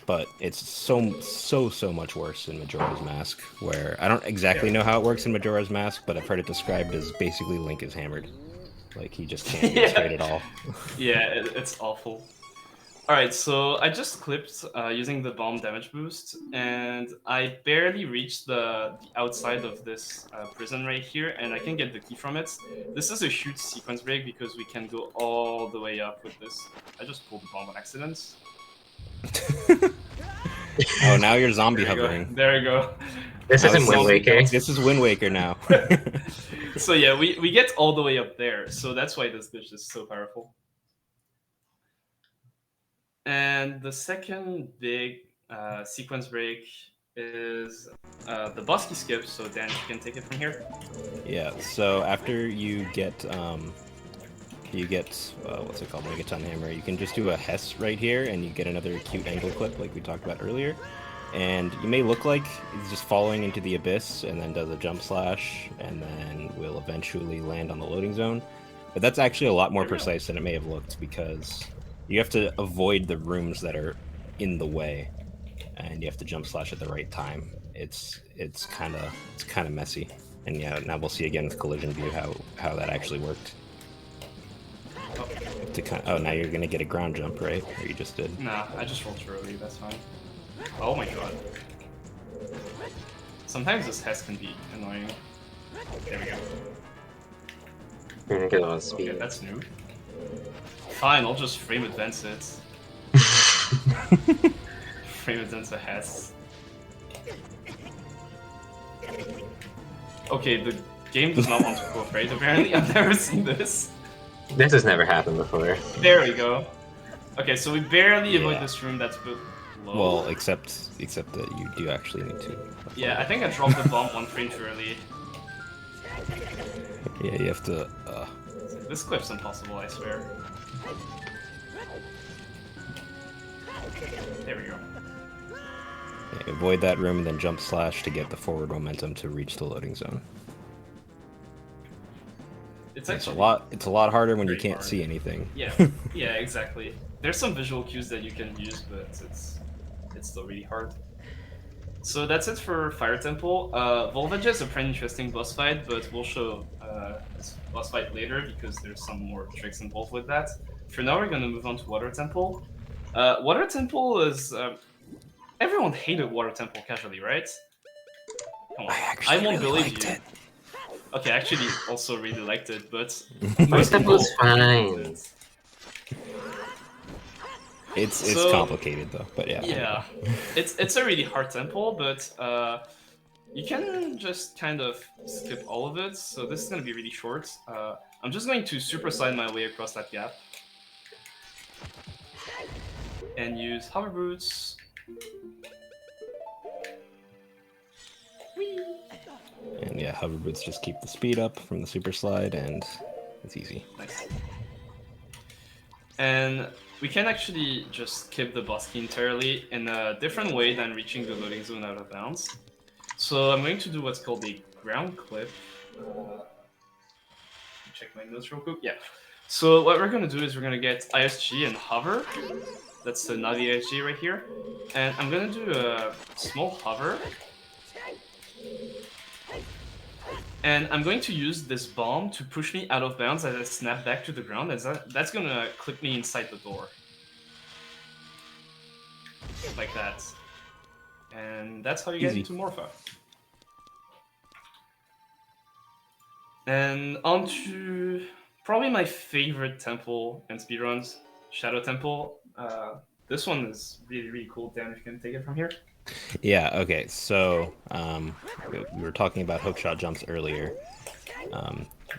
But it's so much worse in Majora's Mask, where I don't exactly know how it works in Majora's Mask, but I've heard it described as basically Link is hammered. Like, he just can't get straight at all. Yeah, it's awful. Alright, so I just clipped using the bomb damage boost, and I barely reached the outside of this prison right here, and I can get the key from it. This is a huge sequence break because we can go all the way up with this. I just pulled the bomb on accident. Oh, now you're zombie hovering. There we go. This isn't Wind Waker. This is Wind Waker now. So yeah, we get all the way up there, so that's why this glitch is so powerful. And the second big sequence break is the boss key skip, so Dan, you can take it from here. Yeah, so after you get what's it called, Megaton Hammer, you can just do a Hess right here, and you get another cute angle clip like we talked about earlier. And you may look like he's just falling into the abyss, and then does a jump slash, and then will eventually land on the loading zone. But that's actually a lot more precise than it may have looked, because you have to avoid the rooms that are in the way, and you have to jump slash at the right time. It's kind of messy. And yeah, now we'll see again with collision view how that actually worked. Oh, now you're gonna get a ground jump, right? Or you just did? Nah, I just rolled too early, that's fine. Oh my god. Sometimes this Hess can be annoying. There we go. You're gonna get a lot of speed. Okay, that's new. Fine, I'll just frame advance it. Frame advance a Hess. Okay, the game does not want to cooperate, apparently. I've never seen this. This has never happened before. There we go. Okay, so we barely avoid this room that's a bit low. Well, except that you do actually need to. Yeah, I think I dropped the bomb one frame too early. Yeah, you have to. This clip's impossible, I swear. There we go. Yeah, avoid that room and then jump slash to get the forward momentum to reach the loading zone. It's It's actually a lot harder when you very can't hard. see anything. Yeah, yeah, exactly. There's some visual cues that you can use, but it's still really hard. So that's it for Fire Temple. Volvagia is a pretty interesting boss fight, but we'll show this boss fight later because there's some more tricks involved with that. For now, we're gonna move on to Water Temple. Water Temple is everyone hated Water Temple casually, right? Come on, I won't believe you. Okay, I actually also really liked it, but most people Temple's fine. hated it. It's So- complicated though, but yeah. Yeah, it's a really hard temple, but you can just kind of skip all of it. So this is gonna be really short. I'm just going to super slide my way across that gap and use hover boots. And yeah, hover boots just keep the speed up from the super slide, and it's easy. Nice. And we can actually just skip the boss key entirely in a different way than reaching the loading zone out of bounds. So I'm going to do what's called a ground clip. check my notes real quick. Yeah. So what we're gonna do is we're gonna get ISG and hover. That's the Navi ISG right here. And I'm gonna do a small hover. And I'm going to use this bomb to push me out of bounds as I snap back to the ground. That's gonna clip me inside the door. Like that. And that's how you get into Morpha. And on to probably my favorite temple and speedruns, Shadow Temple. This one is really, really cool. Dan, if you can take it from here. Yeah, okay, so we were talking about hookshot jumps earlier.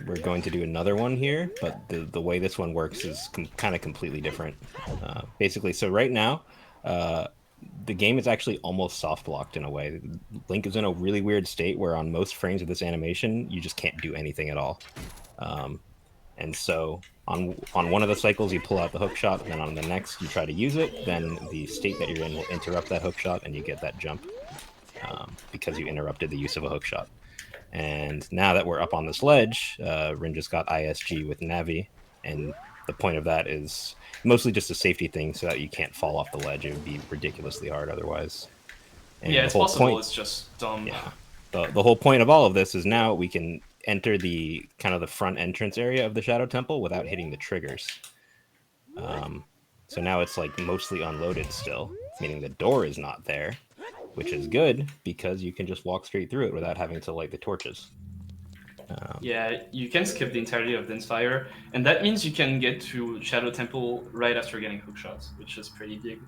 We're going to do another one here, but the way this one works is kind of completely different. Basically, so right now, the game is actually almost soft blocked in a way. Link is in a really weird state where on most frames of this animation, you just can't do anything at all. And so on one of the cycles, you pull out the hook shot, and then on the next, you try to use it. Then the state that you're in will interrupt that hook shot, and you get that jump because you interrupted the use of a hook shot. And now that we're up on this ledge, Rin just got ISG with Navi, and the point of that is mostly just a safety thing so that you can't fall off the ledge. It would be ridiculously hard otherwise. And yeah, it's possible. It's just dumb. Yeah. The whole point of all of this is now we can enter the kind of the front entrance area of the Shadow Temple without hitting the triggers. So now it's like mostly unloaded still, meaning the door is not there, which is good because you can just walk straight through it without having to light the torches. Yeah, you can skip the entirety of Din's Fire, and that means you can get to Shadow Temple right after getting hook shots, which is pretty big.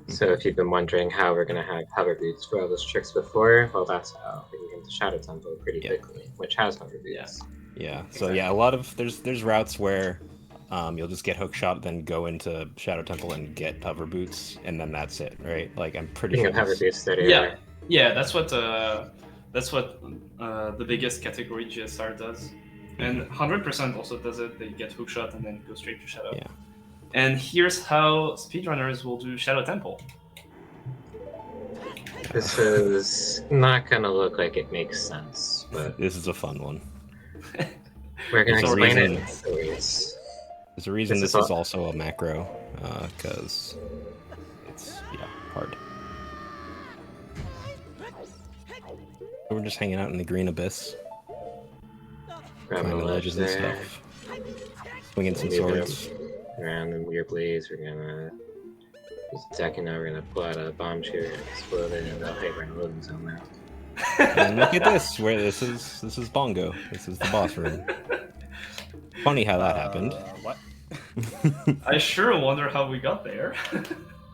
So if you've been wondering how we're going to have hover boots for all those tricks before, well, that's how we can get to Shadow Temple pretty quickly, which has hover boots. Yeah. So yeah, a lot of there's routes where you'll just get hook shot, then go into Shadow Temple and get hover boots, and then that's it, right? Like I'm pretty sure. Hover boots that yeah, that's what the biggest category GSR does, and 100% also does it. They get hook shot and then go straight to Shadow. Yeah. And here's how speedrunners will do Shadow Temple. This is not gonna look like it makes sense, but This is a fun one. we're gonna There's a explain reason- it. Anyways. There's a reason This this is is also a macro, because it's hard. We're just hanging out in the green abyss, Grabbing climbing the the ledge ledges and there. stuff, swinging some Moving swords. around in weird blaze, we're gonna use the deck, and now we're gonna pull out a bomb shooter and explode it, and hey, we're in a loading zone now. And look at this, where this is Bongo. This is the boss room. Funny how that happened. What? I sure wonder how we got there.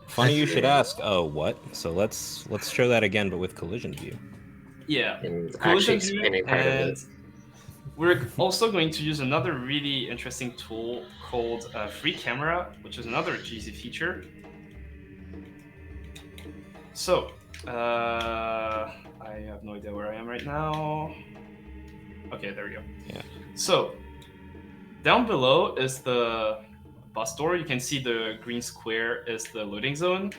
Funny you should ask. Oh, what? So let's show that again, but with collision view. Yeah, And collision actually view, explaining part of and it. we're also going to use another really interesting tool called Free Camera, which is another Jeezy feature. So, I have no idea where I am right now. Okay, there we go. Yeah. So, down below is the bus door. You can see the green square is the loading zone.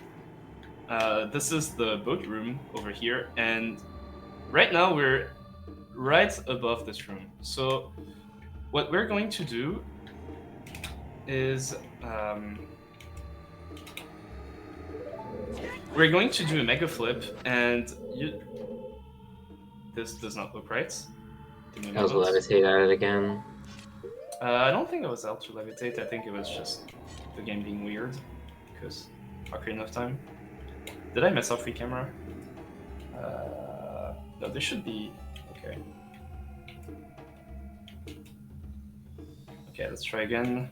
This is the boat room over here, and right now we're right above this room. So what we're going to do is we're going to do a mega flip, and this does not look right. Give me a I was moment. levitate at it again. I don't think it was out to levitate. I think it was just the game being weird because Ocarina of Time. Did I mess up free camera? No, this should be okay. Okay, let's try again.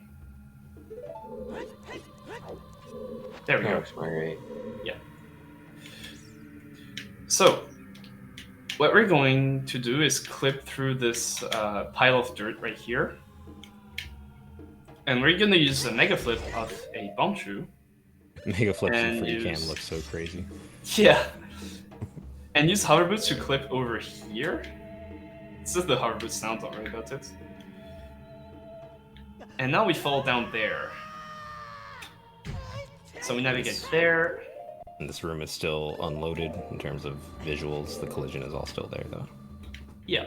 There we go. Oh, alright. Yeah. So, what we're going to do is clip through this pile of dirt right here. And we're going to use a mega flip of a bomb shoe. Mega flips and And free cam use- looks so crazy. Yeah. And use hover boots to clip over here. This is the hover boot sound, don't worry about it. And now we fall down there. So we navigate there. And this room is still unloaded in terms of visuals. The collision is all still there, though. Yeah.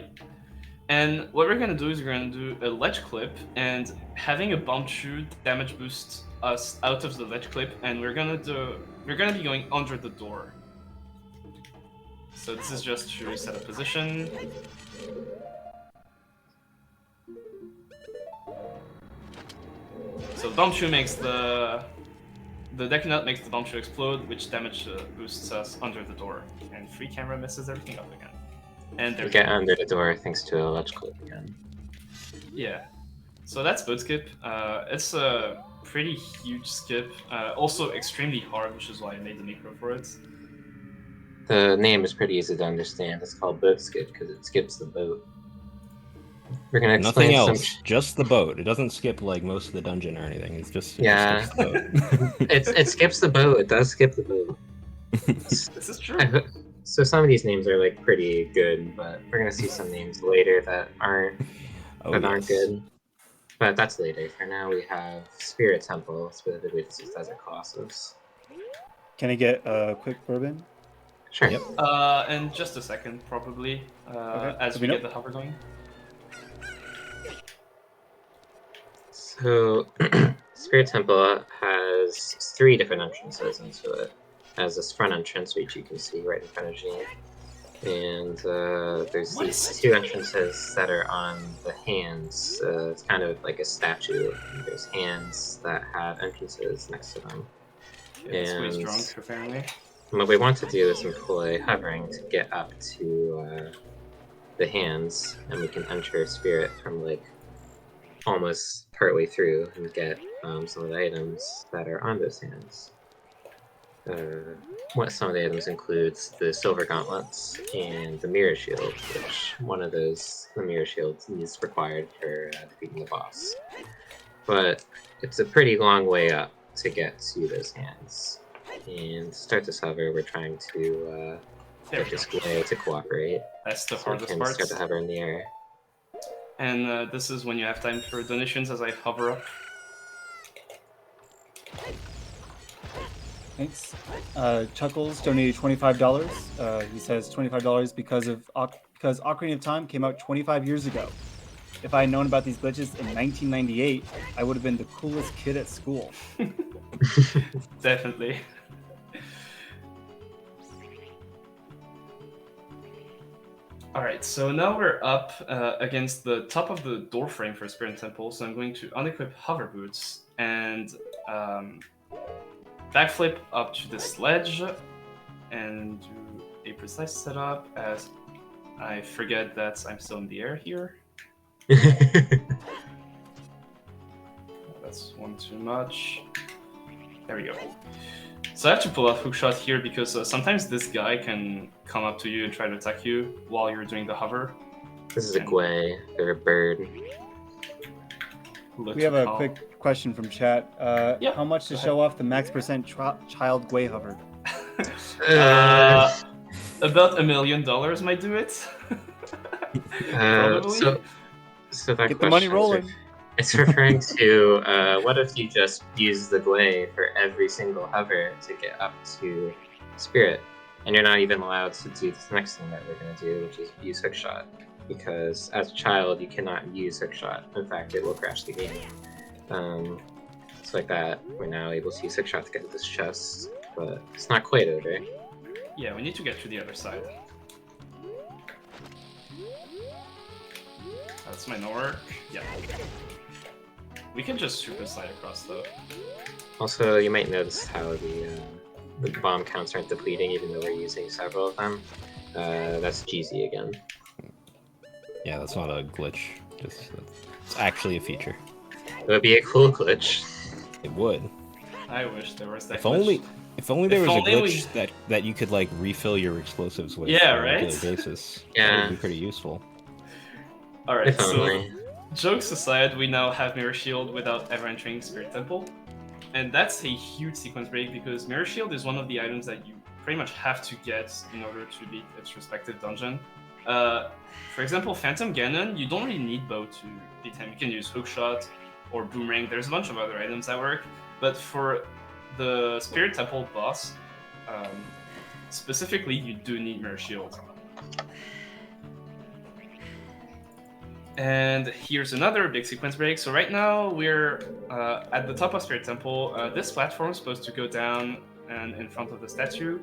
And what we're gonna do is we're gonna do a ledge clip, and having a bomb shoot damage boost us out of the ledge clip, and we're gonna be going under the door. So this is just to set a position. So bomb shoe makes the deck nut makes the bomb shoe explode, which damage boosts us under the door, and free camera messes everything up again. And there We we get go. under the door thanks to a ledge clip again. Yeah. So that's boat skip. It's a pretty huge skip. Also extremely hard, which is why I made the macro for it. The name is pretty easy to understand. It's called boat skip because it skips the boat. We're gonna Nothing explain else, just the boat. It doesn't skip like most of the dungeon or anything. It's just Yeah. skips the boat. It skips the boat. It does skip the boat. This is true. So some of these names are like pretty good, but we're gonna see some names later that aren't good. But that's later. For now, we have Spirit Temple, specifically this is Desert Colossus. Can I get a quick bourbon? Sure. Yep. In just a second, probably, Okay. as we get the hover going. So, Spirit Temple has 3 different entrances into it. It has this front entrance, which you can see right in front of you. And there's these 2 entrances that are on the hands. It's kind of like a statue. And there's hands that have entrances next to them. Yeah, it's And- way drunk, apparently. What we want to do is employ hovering to get up to the hands, and we can enter Spirit from like almost partway through and get some of the items that are on those hands. What some of the items includes the silver gauntlets and the mirror shield, which one of those, the mirror shield, is required for defeating the boss. But it's a pretty long way up to get to those hands. And to start this hover, we're trying to There get we this go. glare to cooperate. That's the So we hardest can part. start to hover in the air. And this is when you have time for donations as I hover up. Thanks. Chuckles donated $25. He says $25 because Ocarina of Time came out 25 years ago. If I had known about these glitches in 1998, I would have been the coolest kid at school. Definitely. Alright, so now we're up against the top of the door frame for Spirit Temple, so I'm going to unequip hover boots and backflip up to this ledge and do a precise setup as I forget that I'm still in the air here. That's one too much. There we go. So I have to pull out hookshot here because sometimes this guy can come up to you and try to attack you while you're doing the hover. This is a gway. They're a bird. We have a quick question from chat. Yeah, How much to go show off the max percent child Gwei hover? About $1 million might do it. Probably. So that Get the money question is rolling. It's referring to what if you just use the glay for every single hover to get up to Spirit, and you're not even allowed to do this next thing that we're going to do, which is use hookshot, because as a child you cannot use hookshot. In fact, it will crash the game. So like that, we're now able to use hookshot to get to this chest, but it's not quite over. Yeah, we need to get to the other side. That's my Nork. Yeah. We can just super slide across though. Also, you might notice how the bomb counts aren't depleting even though we're using several of them. That's GZ again. Yeah, that's not a glitch. It's actually a feature. It would be a cool glitch. It would. I wish there was that If glitch. only there was a only glitch that you could like refill your explosives with Yeah, on a regular right? basis. Yeah. That would be pretty useful. Alright, If so only. jokes aside, we now have Mirror Shield without ever entering Spirit Temple. And that's a huge sequence break because Mirror Shield is one of the items that you pretty much have to get in order to beat its respective dungeon. For example, Phantom Ganon, you don't really need Bow to beat him. You can use Hookshot or Boomerang. There's a bunch of other items that work. But for the Spirit Temple boss, specifically, you do need Mirror Shield. And here's another big sequence break. So right now we're at the top of Spirit Temple. This platform is supposed to go down and in front of the statue.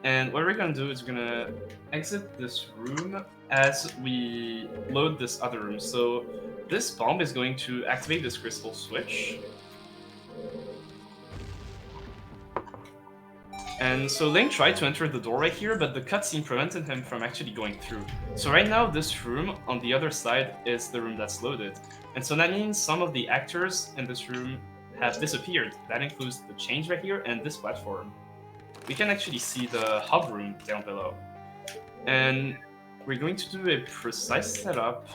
And what we're gonna do is we're gonna exit this room as we load this other room. So this bomb is going to activate this crystal switch. And so Link tried to enter the door right here, but the cutscene prevented him from actually going through. So right now, this room on the other side is the room that's loaded. And so that means some of the actors in this room have disappeared. That includes the chains right here and this platform. We can actually see the hub room down below. And we're going to do a precise setup.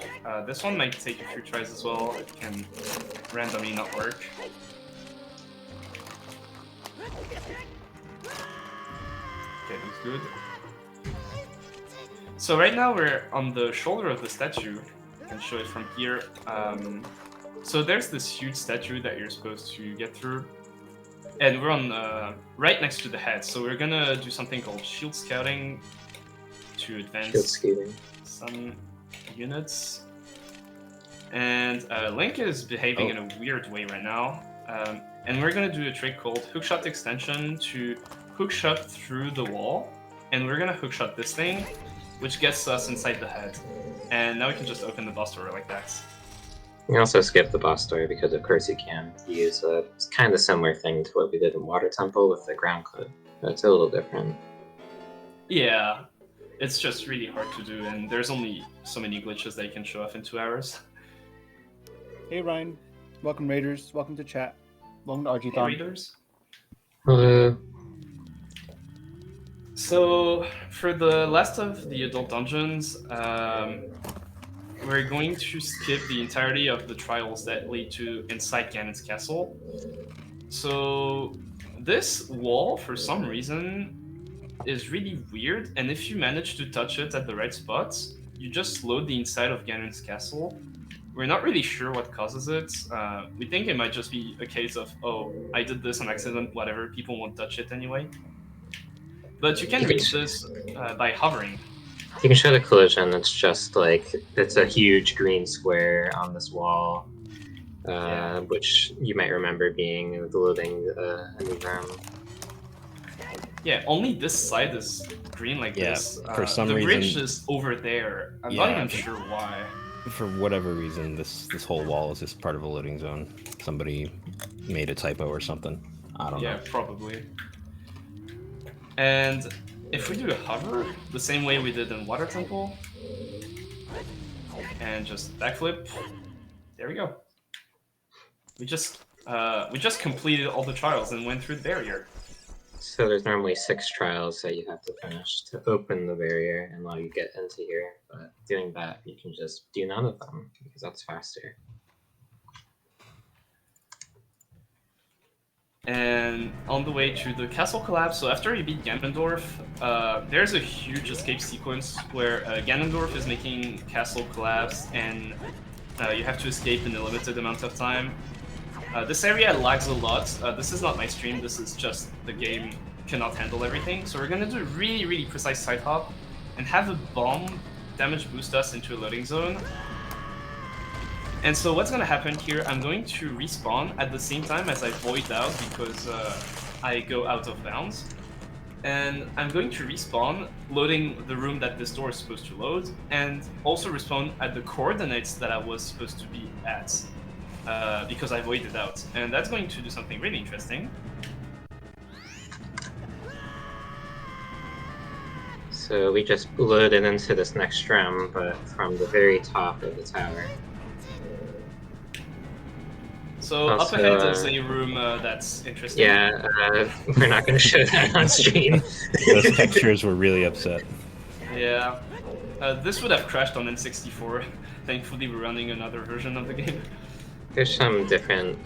This one might take a few tries as well. It can randomly not work. Okay, looks good. So right now we're on the shoulder of the statue. I can show it from here. So there's this huge statue that you're supposed to get through. And we're on right next to the head. So we're gonna do something called shield scouting to advance some units. And Link is behaving in a weird way right now. And we're gonna do a trick called hookshot extension to hookshot through the wall, and we're gonna hookshot this thing, which gets us inside the head. And now we can just open the boss door like that. You can also skip the boss door because of course you can use a kind of similar thing to what we did in Water Temple with the ground clip. But it's a little different. Yeah, it's just really hard to do, and there's only so many glitches that you can show off in 2 hours. Hey Ryan, welcome Raiders, welcome to chat, welcome to Archiethon. Hey, Raiders. Hello. So, for the last of the adult dungeons, we're going to skip the entirety of the trials that lead to inside Ganon's castle. So, this wall, for some reason, is really weird, and if you manage to touch it at the right spots, you just load the inside of Ganon's castle. We're not really sure what causes it. We think it might just be a case of, oh, I did this on accident, whatever, people won't touch it anyway. But you can reach this by hovering. You can show the collision. It's just like it's a huge green square on this wall, which you might remember being the loading a new room. Yeah, only this side is green like this. For some the reason, bridge is over there. I'm not even sure why. For whatever reason, this whole wall is just part of a loading zone. Somebody made a typo or something. I don't know. Yeah, probably. And if we do a hover, the same way we did in Water Temple, and just backflip, there we go. We just completed all the trials and went through the barrier. So there's normally 6 trials that you have to finish to open the barrier and allow you get into here. But doing that, you can just do none of them because that's faster. And on the way to the castle collapse, so after you beat Ganondorf, there's a huge escape sequence where Ganondorf is making castle collapse, and you have to escape in a limited amount of time. This area lags a lot. This is not my stream, this is just the game cannot handle everything. So we're gonna do a really, really precise side hop and have a bomb damage boost us into a loading zone. And so what's gonna happen here, I'm going to respawn at the same time as I void out because I go out of bounds. And I'm going to respawn, loading the room that this door is supposed to load, and also respawn at the coordinates that I was supposed to be at, because I voided out. And that's going to do something really interesting. So we just loaded into this next room, but from the very top of the tower. So Also, up ahead is a room that's interesting. Yeah, we're not going to show that on stream. Those textures were really upset. Yeah. This would have crashed on N64. Thankfully, we're running another version of the game. There's some different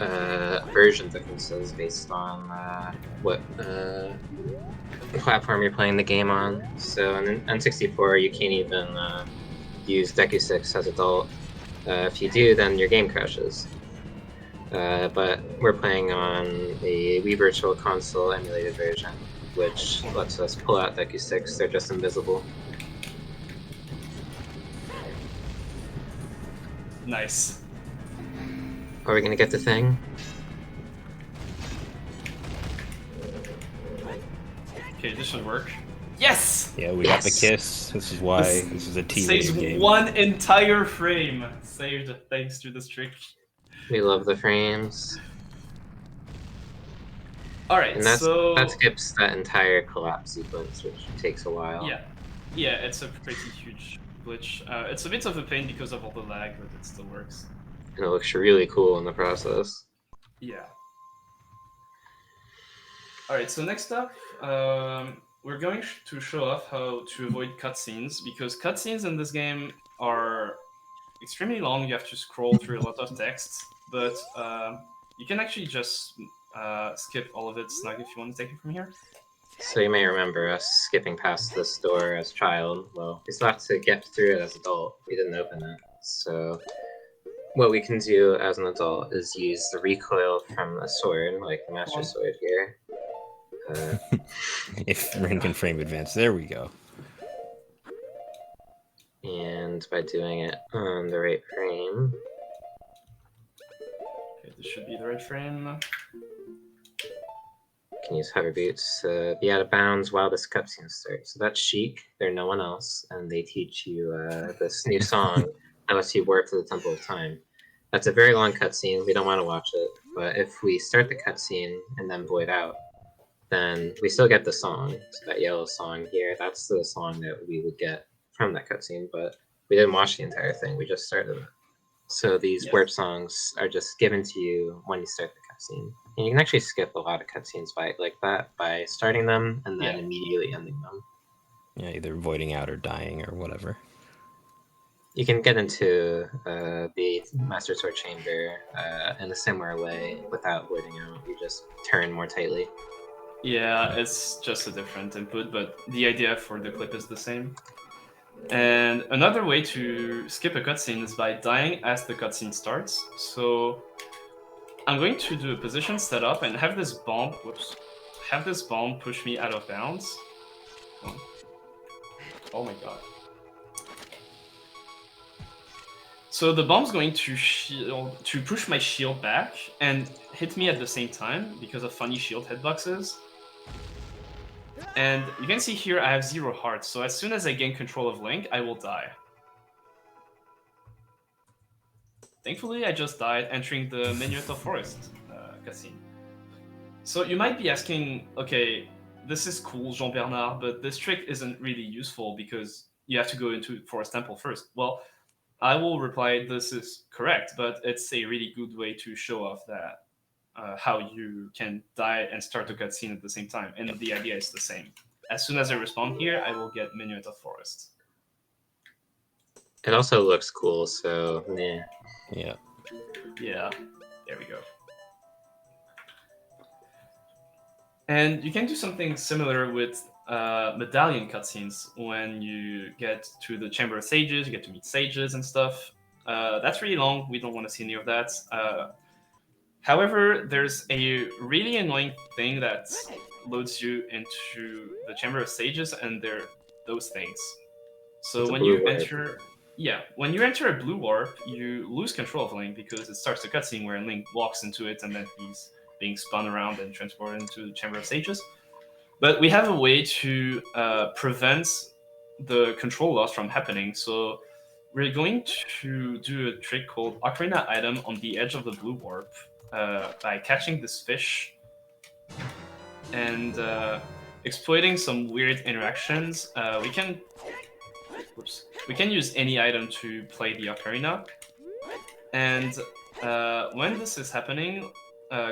version differences based on what platform you're playing the game on. So on N64, you can't even use Deku 6 as adult. If you do, then your game crashes. But we're playing on a Wii Virtual Console emulated version, which lets us pull out Deku 6. They're just invisible. Nice. Are we gonna get the thing? Okay, this should work. Yes! Yeah, we got the kiss. This is why this is a Saves T-rated game. one entire frame. Saved thanks to this trick. We love the frames. Alright, And so... that skips that entire collapse sequence, which takes a while. Yeah, it's a pretty huge glitch. It's a bit of a pain because of all the lag, but it still works. And it looks really cool in the process. Yeah. Alright, so next up, we're going to show off how to avoid cutscenes, because cutscenes in this game are extremely long. You have to scroll through a lot of text, but you can actually just skip all of it, Snug, if you want to take it from here. So you may remember us skipping past this door as a child. Well, we still have to get through it as an adult. We didn't open it. So what we can do as an adult is use the recoil from a sword, like the Master Sword here. If Ren can frame advance, there we go. And by doing it on the right frame, Okay, this should be the right frame. you can use hover boots to be out of bounds while this cutscene starts. So that's Chic, they're no one else, and they teach you this new song that lets you warp to the Temple of Time. That's a very long cutscene, we don't want to watch it, but if we start the cutscene and then void out, then we still get the song. So that yellow song here, that's the song that we would get from that cutscene, but we didn't watch the entire thing, we just started it. So these warp songs are just given to you when you start the cutscene. And you can actually skip a lot of cutscenes like that by starting them and then immediately ending them. Yeah, either voiding out or dying or whatever. You can get into the Master Sword Chamber in a similar way without voiding out. You just turn more tightly. Yeah, it's just a different input, but the idea for the clip is the same. And another way to skip a cutscene is by dying as the cutscene starts. So I'm going to do a position setup and have this bomb, push me out of bounds. Oh my god. So the bomb's going to push my shield back and hit me at the same time because of funny shield hitboxes. And you can see here I have 0 hearts, so as soon as I gain control of Link, I will die. Thankfully, I just died entering the Minuet of Forest cutscene. So you might be asking, okay, this is cool, Jean-Bernard, but this trick isn't really useful because you have to go into Forest Temple first. Well, I will reply this is correct, but it's a really good way to show off that how you can die and start the cutscene at the same time, and the idea is the same. As soon as I respawn here, I will get Minuet of Forest. It also looks cool, so meh. Yeah. Yeah, there we go. And you can do something similar with medallion cutscenes. When you get to the Chamber of Sages, you get to meet sages and stuff. That's really long, we don't want to see any of that. However, there's a really annoying thing that loads you into the Chamber of Sages, and they're those things. So when you enter... Yeah, when you enter a blue warp, you lose control of Link because it starts the cutscene where Link walks into it and then he's being spun around and transported into the Chamber of Sages. But we have a way to prevent the control loss from happening. So we're going to do a trick called Ocarina item on the edge of the blue warp by catching this fish and exploiting some weird interactions. We can use any item to play the Ocarina, and when this is happening,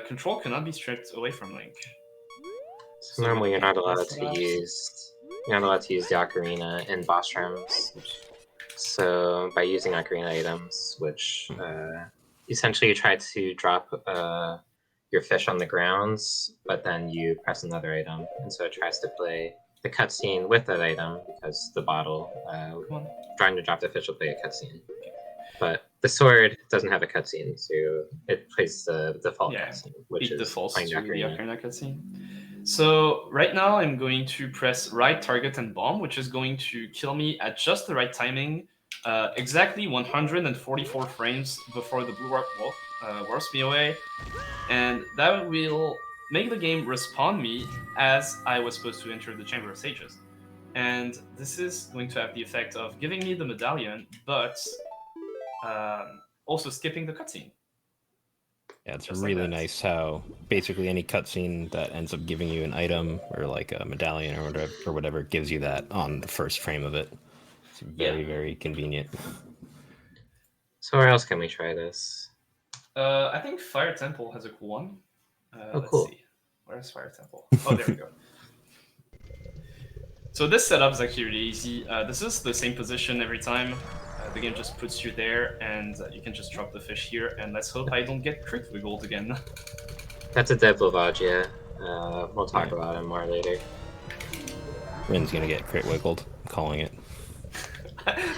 control cannot be stripped away from Link. So normally you're not allowed to use the Ocarina in boss rooms. So by using Ocarina items, which essentially you try to drop your fish on the grounds, but then you press another item, and so it tries to play the cutscene with that item because the bottle trying to drop the fish will play a cutscene. But the sword doesn't have a cutscene, so it plays the default cutscene, which is defaults playing to the Ocarina. Ocarina cutscene. So right now I'm going to press right target and bomb, which is going to kill me at just the right timing exactly 144 frames before the blue warp warps me away, and that will make the game respawn me as I was supposed to enter the Chamber of Sages. And this is going to have the effect of giving me the medallion, but also skipping the cutscene. Yeah, it's Just like really that. nice how basically any cutscene that ends up giving you an item or like a medallion or whatever gives you that on the first frame of it. It's very, very convenient. So where else can we try this? I think Fire Temple has a cool one. Let's cool. see. Where's Fire Temple? Oh, there we go. So this setup is actually really easy. This is the same position every time. The game just puts you there, and you can just drop the fish here. And let's hope I don't get crit wiggled again. That's a dead Blavagia. We'll talk Yeah. about him more later. Rin's gonna get crit wiggled. I'm calling it.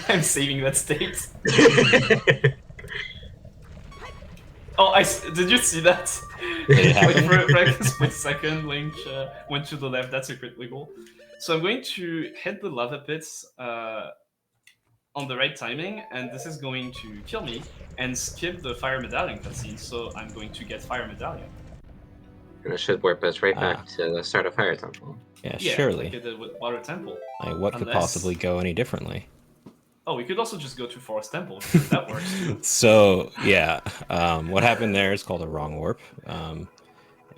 I'm saving that state. Oh, did you see that? Did it happen? Like for like a split second, Link went to the left. That's a crit wiggle. So I'm going to hit the lava pits on the right timing, and this is going to kill me and skip the fire medallion cutscene. So I'm going to get fire medallion. And it should warp us right back to the start of Fire Temple. Yeah, Yeah, surely. like I did with Water Temple. Like, what could Unless- possibly go any differently? Oh, we could also just go to Forest Temple. Because that works too. So yeah, what happened there is called a wrong warp.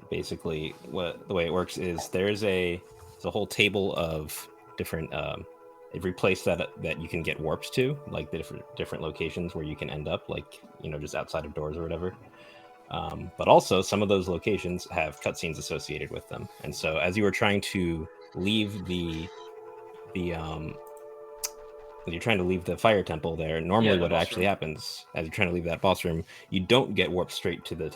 Basically, the way it works is there's a whole table of different every place that you can get warped to, like the different locations where you can end up, like just outside of doors or whatever. But also some of those locations have cutscenes associated with them, and so as you were trying to leave the you're trying to leave the fire temple there, normally the what boss actually room. happens as you're trying to leave that boss room, you don't get warped straight to the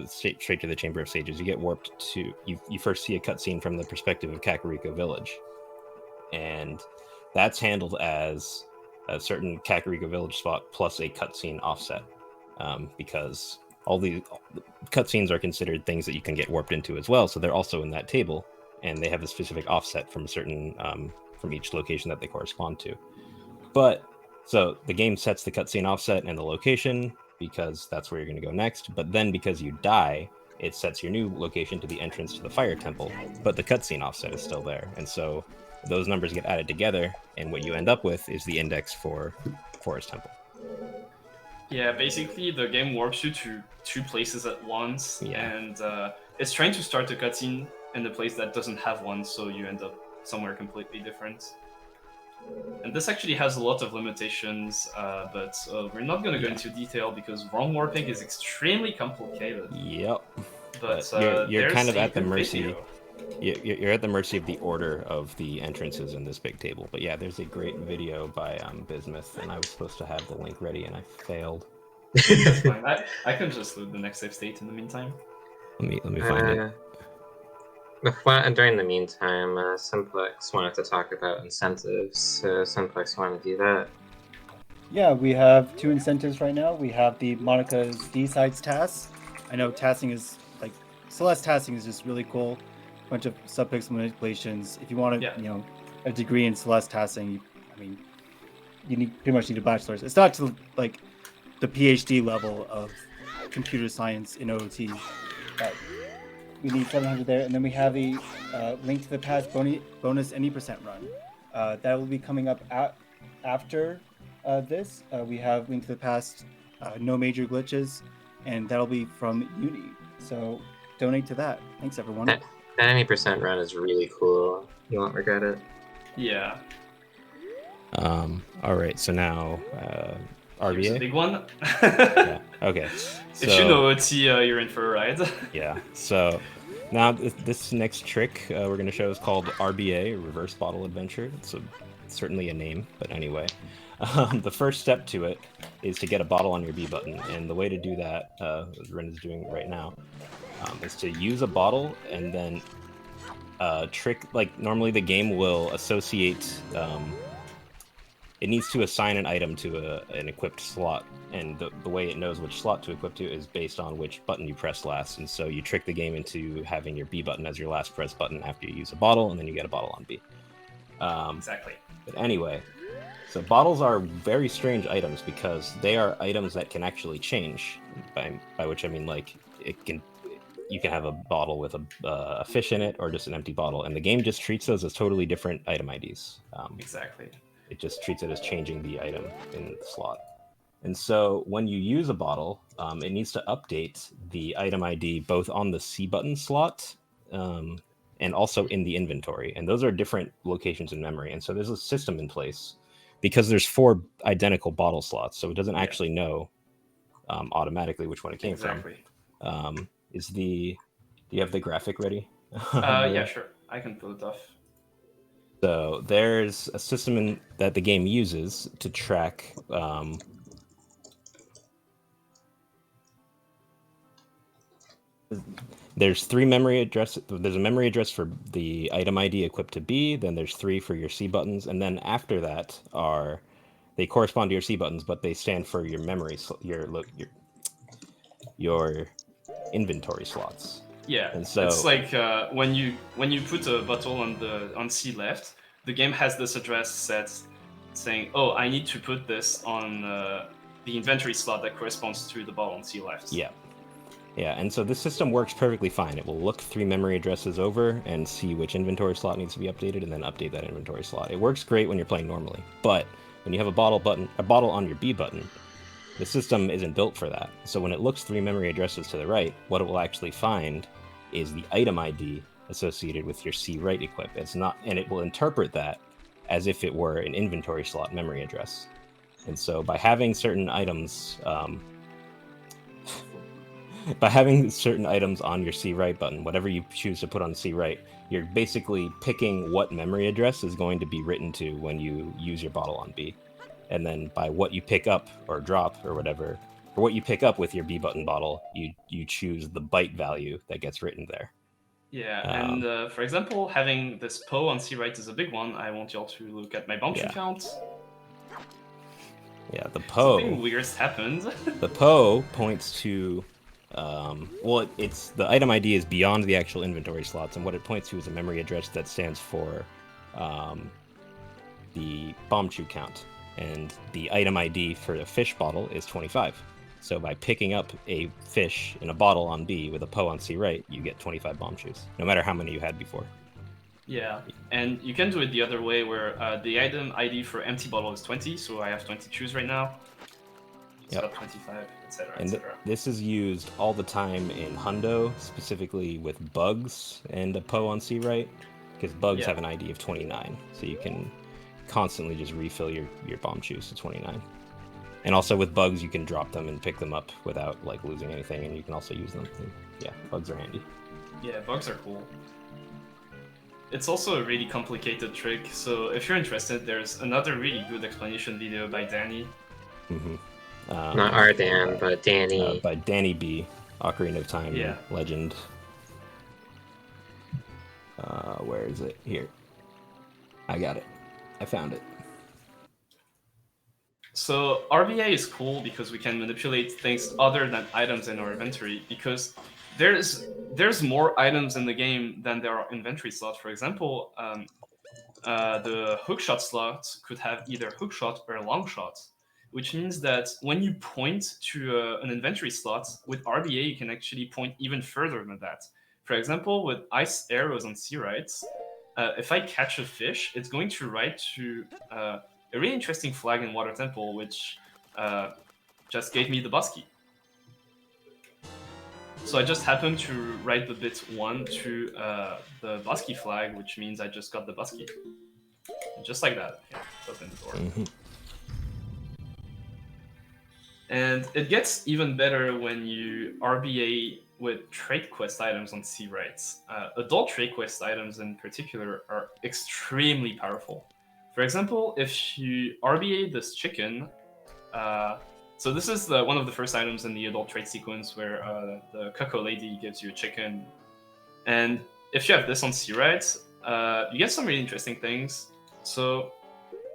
straight to the Chamber of Sages. You get warped to you first see a cutscene from the perspective of Kakariko Village, and that's handled as a certain Kakariko Village spot plus a cutscene offset, because all the cutscenes are considered things that you can get warped into as well, so they're also in that table, and they have a specific offset from a certain from each location that they correspond to. But so the game sets the cutscene offset and the location because that's where you're going to go next. But then because you die, it sets your new location to the entrance to the fire temple. But the cutscene offset is still there, and so those numbers get added together, and what you end up with is the index for Forest Temple. Yeah, basically the game warps you to two places at once, Yeah. and it's trying to start the cutscene in the place that doesn't have one, so you end up somewhere completely different. And this actually has a lot of limitations, but we're not going to go into detail because wrong warping is extremely complicated. Yep. But You're there's kind of a at the good mercy. video. You're at the mercy of the order of the entrances in this big table. But yeah, there's a great video by Bismuth, and I was supposed to have the link ready, and I failed. That's fine. I can just load the next save state in the meantime. Let me find it. During the meantime, Simplex wanted to talk about incentives. Simplex wanted to do that. Yeah, we have two incentives right now. We have the Monica's D-Sides task. I know tasking is like Celeste tasking is just really cool. Bunch of subpixel manipulations. If you want to, a degree in Celeste tasking, you pretty much need a bachelor's. It's not to like the PhD level of computer science in OOT. But we need 700 there, and then we have the Link to the Past bonus any percent run. That will be coming up after this. We have Link to the Past, no major glitches, and that'll be from Uni. So donate to that. Thanks, everyone. That any percent run is really cool. You won't regret it. Yeah. All right. So now Here's a RBA. big one. Yeah. Okay. So, If you know OT, you're in for a ride. Yeah. So now this next trick we're going to show is called RBA, Reverse Bottle Adventure. It's certainly a name, but anyway. The first step to it is to get a bottle on your B button, and the way to do that, as Ren is doing right now, is to use a bottle and then trick. Like normally, the game will associate. It needs to assign an item to an equipped slot, and the way it knows which slot to equip to is based on which button you press last. And so you trick the game into having your B button as your last press button after you use a bottle, and then you get a bottle on B. Exactly. But anyway, So bottles are very strange items because they are items that can actually change. By which I mean like you can have a bottle with a fish in it or just an empty bottle, and the game just treats those as totally different item IDs. Exactly. It just treats it as changing the item in the slot. And so when you use a bottle, it needs to update the item ID both on the C button slot and also in the inventory. And those are different locations in memory. And so there's a system in place because there's 4 identical bottle slots. So it doesn't actually know automatically which one it came from. Do you have the graphic ready? Yeah, sure. I can pull it off. So there's a system that the game uses to track there's 3 memory addresses. There's a memory address for the item ID equipped to B, then there's 3 for your C buttons, and then after that they correspond to your C buttons, but they stand for your memory your inventory slots. Yeah, and so it's like when you put a bottle on C left, the game has this address set saying, "Oh, I need to put this on the inventory slot that corresponds to the bottle on C left." Yeah, and so this system works perfectly fine. It will look 3 memory addresses over and see which inventory slot needs to be updated, and then update that inventory slot. It works great when you're playing normally, but when you have a bottle on your B button, the system isn't built for that. So when it looks 3 memory addresses to the right, what it will actually find is the item ID associated with your C right equip. It's not, and it will interpret that as if it were an inventory slot memory address. And so by having certain items on your C right button, whatever you choose to put on C right, you're basically picking what memory address is going to be written to when you use your bottle on B. And then by what you pick up or drop or whatever, for what you pick up with your B button bottle, you choose the byte value that gets written there. Yeah, and for example, having this PO on C right is a big one. I want y'all to look at my bomb tree count. Yeah, the PO. Something weird's happened. The PO points to, it's the item ID is beyond the actual inventory slots, and what it points to is a memory address that stands for the bomb chew count, and the item ID for the fish bottle is 25. So by picking up a fish in a bottle on B with a PO on C right, you get 25 bomb chews, no matter how many you had before. Yeah, and you can do it the other way, where the item ID for empty bottle is 20, so I have 20 chews right now. So 25, etc. And this is used all the time in Hundo, specifically with bugs and a PO on C right, because bugs have an ID of 29, so you can constantly just refill your bomb chews to 29. And also with bugs, you can drop them and pick them up without like losing anything, and you can also use them. And, yeah, bugs are handy. Yeah, bugs are cool. It's also a really complicated trick, so if you're interested, there's another really good explanation video by Danny. Mm-hmm. Not our Dan, but Danny. By Danny B, Ocarina of Time legend. Where is it? Here. I got it. I found it. So RBA is cool because we can manipulate things other than items in our inventory, because there's more items in the game than there are inventory slots. For example, the hookshot slot could have either hookshot or long shot, which means that when you point to an inventory slot with RBA, you can actually point even further than that. For example, with ice arrows on C rights, if I catch a fish, it's going to write to a really interesting flag in Water Temple, which just gave me the bus key. So I just happened to write the bit 1 to the bus key flag, which means I just got the bus key. And just like that, open the door. Mm-hmm. And it gets even better when you RBA with trade quest items on C rights. Adult trade quest items in particular are extremely powerful. For example, if you RBA this chicken, so this is one of the first items in the adult trade sequence where the Cuckoo Lady gives you a chicken. And if you have this on C rights, you get some really interesting things. So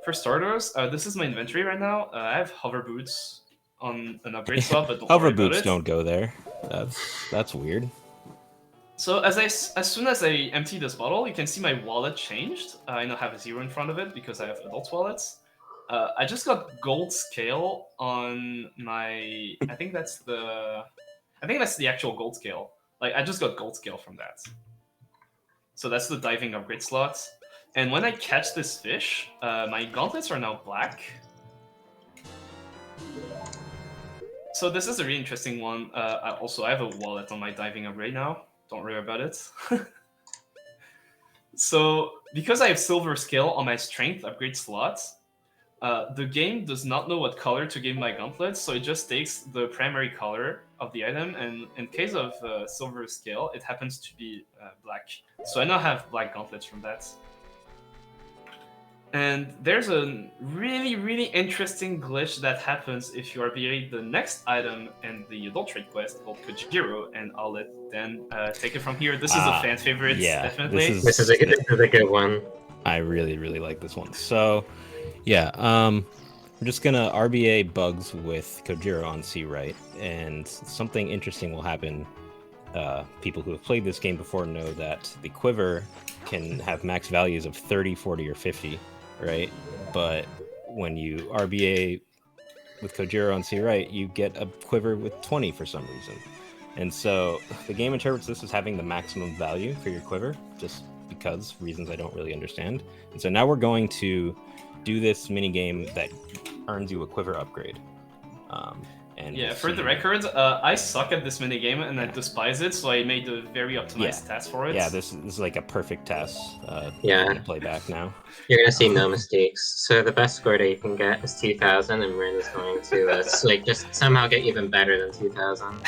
for starters, this is my inventory right now. I have hover boots on an upgrade slot, but don't hover worry about boots it. don't go there. That's weird. So as soon as I empty this bottle, you can see my wallet changed. I now have a 0 in front of it because I have adult wallets. I just got gold scale on my. I think that's the actual gold scale. Like I just got gold scale from that. So that's the diving upgrade slot. And when I catch this fish, my gauntlets are now black. So this is a really interesting one. I have a wallet on my diving upgrade now. Don't worry about it. So because I have silver scale on my strength upgrade slot, the game does not know what color to give my gauntlets, so it just takes the primary color of the item, and in case of silver scale, it happens to be black. So I now have black gauntlets from that. And there's a really, really interesting glitch that happens if you RBA the next item in the adult trade quest called Kojiro, and I'll let Dan take it from here. This is a fan favorite, definitely. This is a good one. I really, really like this one. So, yeah, we're just gonna RBA bugs with Kojiro on C right, and something interesting will happen. People who have played this game before know that the quiver can have max values of 30, 40, or 50, right? But when you RBA with Kojiro on C right, you get a quiver with 20 for some reason. And so the game interprets this as having the maximum value for your quiver, just because reasons I don't really understand. And so now we're going to do this mini game that earns you a quiver upgrade. And yeah, for the record, I suck at this mini game and I despise it, so I made a very optimized task for it. Yeah, this is like a perfect task. Yeah. I'm gonna play back now. You're gonna see no mistakes. So the best score that you can get is 2,000, and Rin is going to like just somehow get even better than 2,000.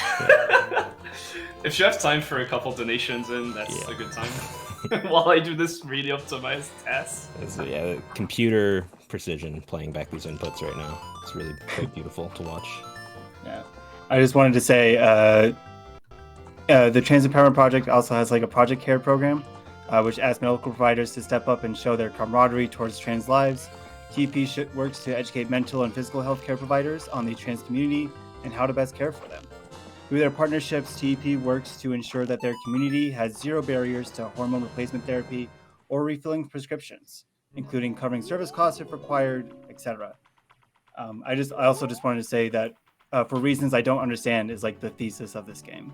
If you have time for a couple donations in, that's a good time. While I do this really optimized task. Yeah, computer precision playing back these inputs right now. It's really quite beautiful to watch. Yeah, I just wanted to say the Trans Empowerment Project also has like a project care program, which asks medical providers to step up and show their camaraderie towards trans lives. TEP works to educate mental and physical health care providers on the trans community and how to best care for them. Through their partnerships, TEP works to ensure that their community has zero barriers to hormone replacement therapy or refilling prescriptions, including covering service costs if required, etc. I also just wanted to say that for reasons I don't understand is like the thesis of this game.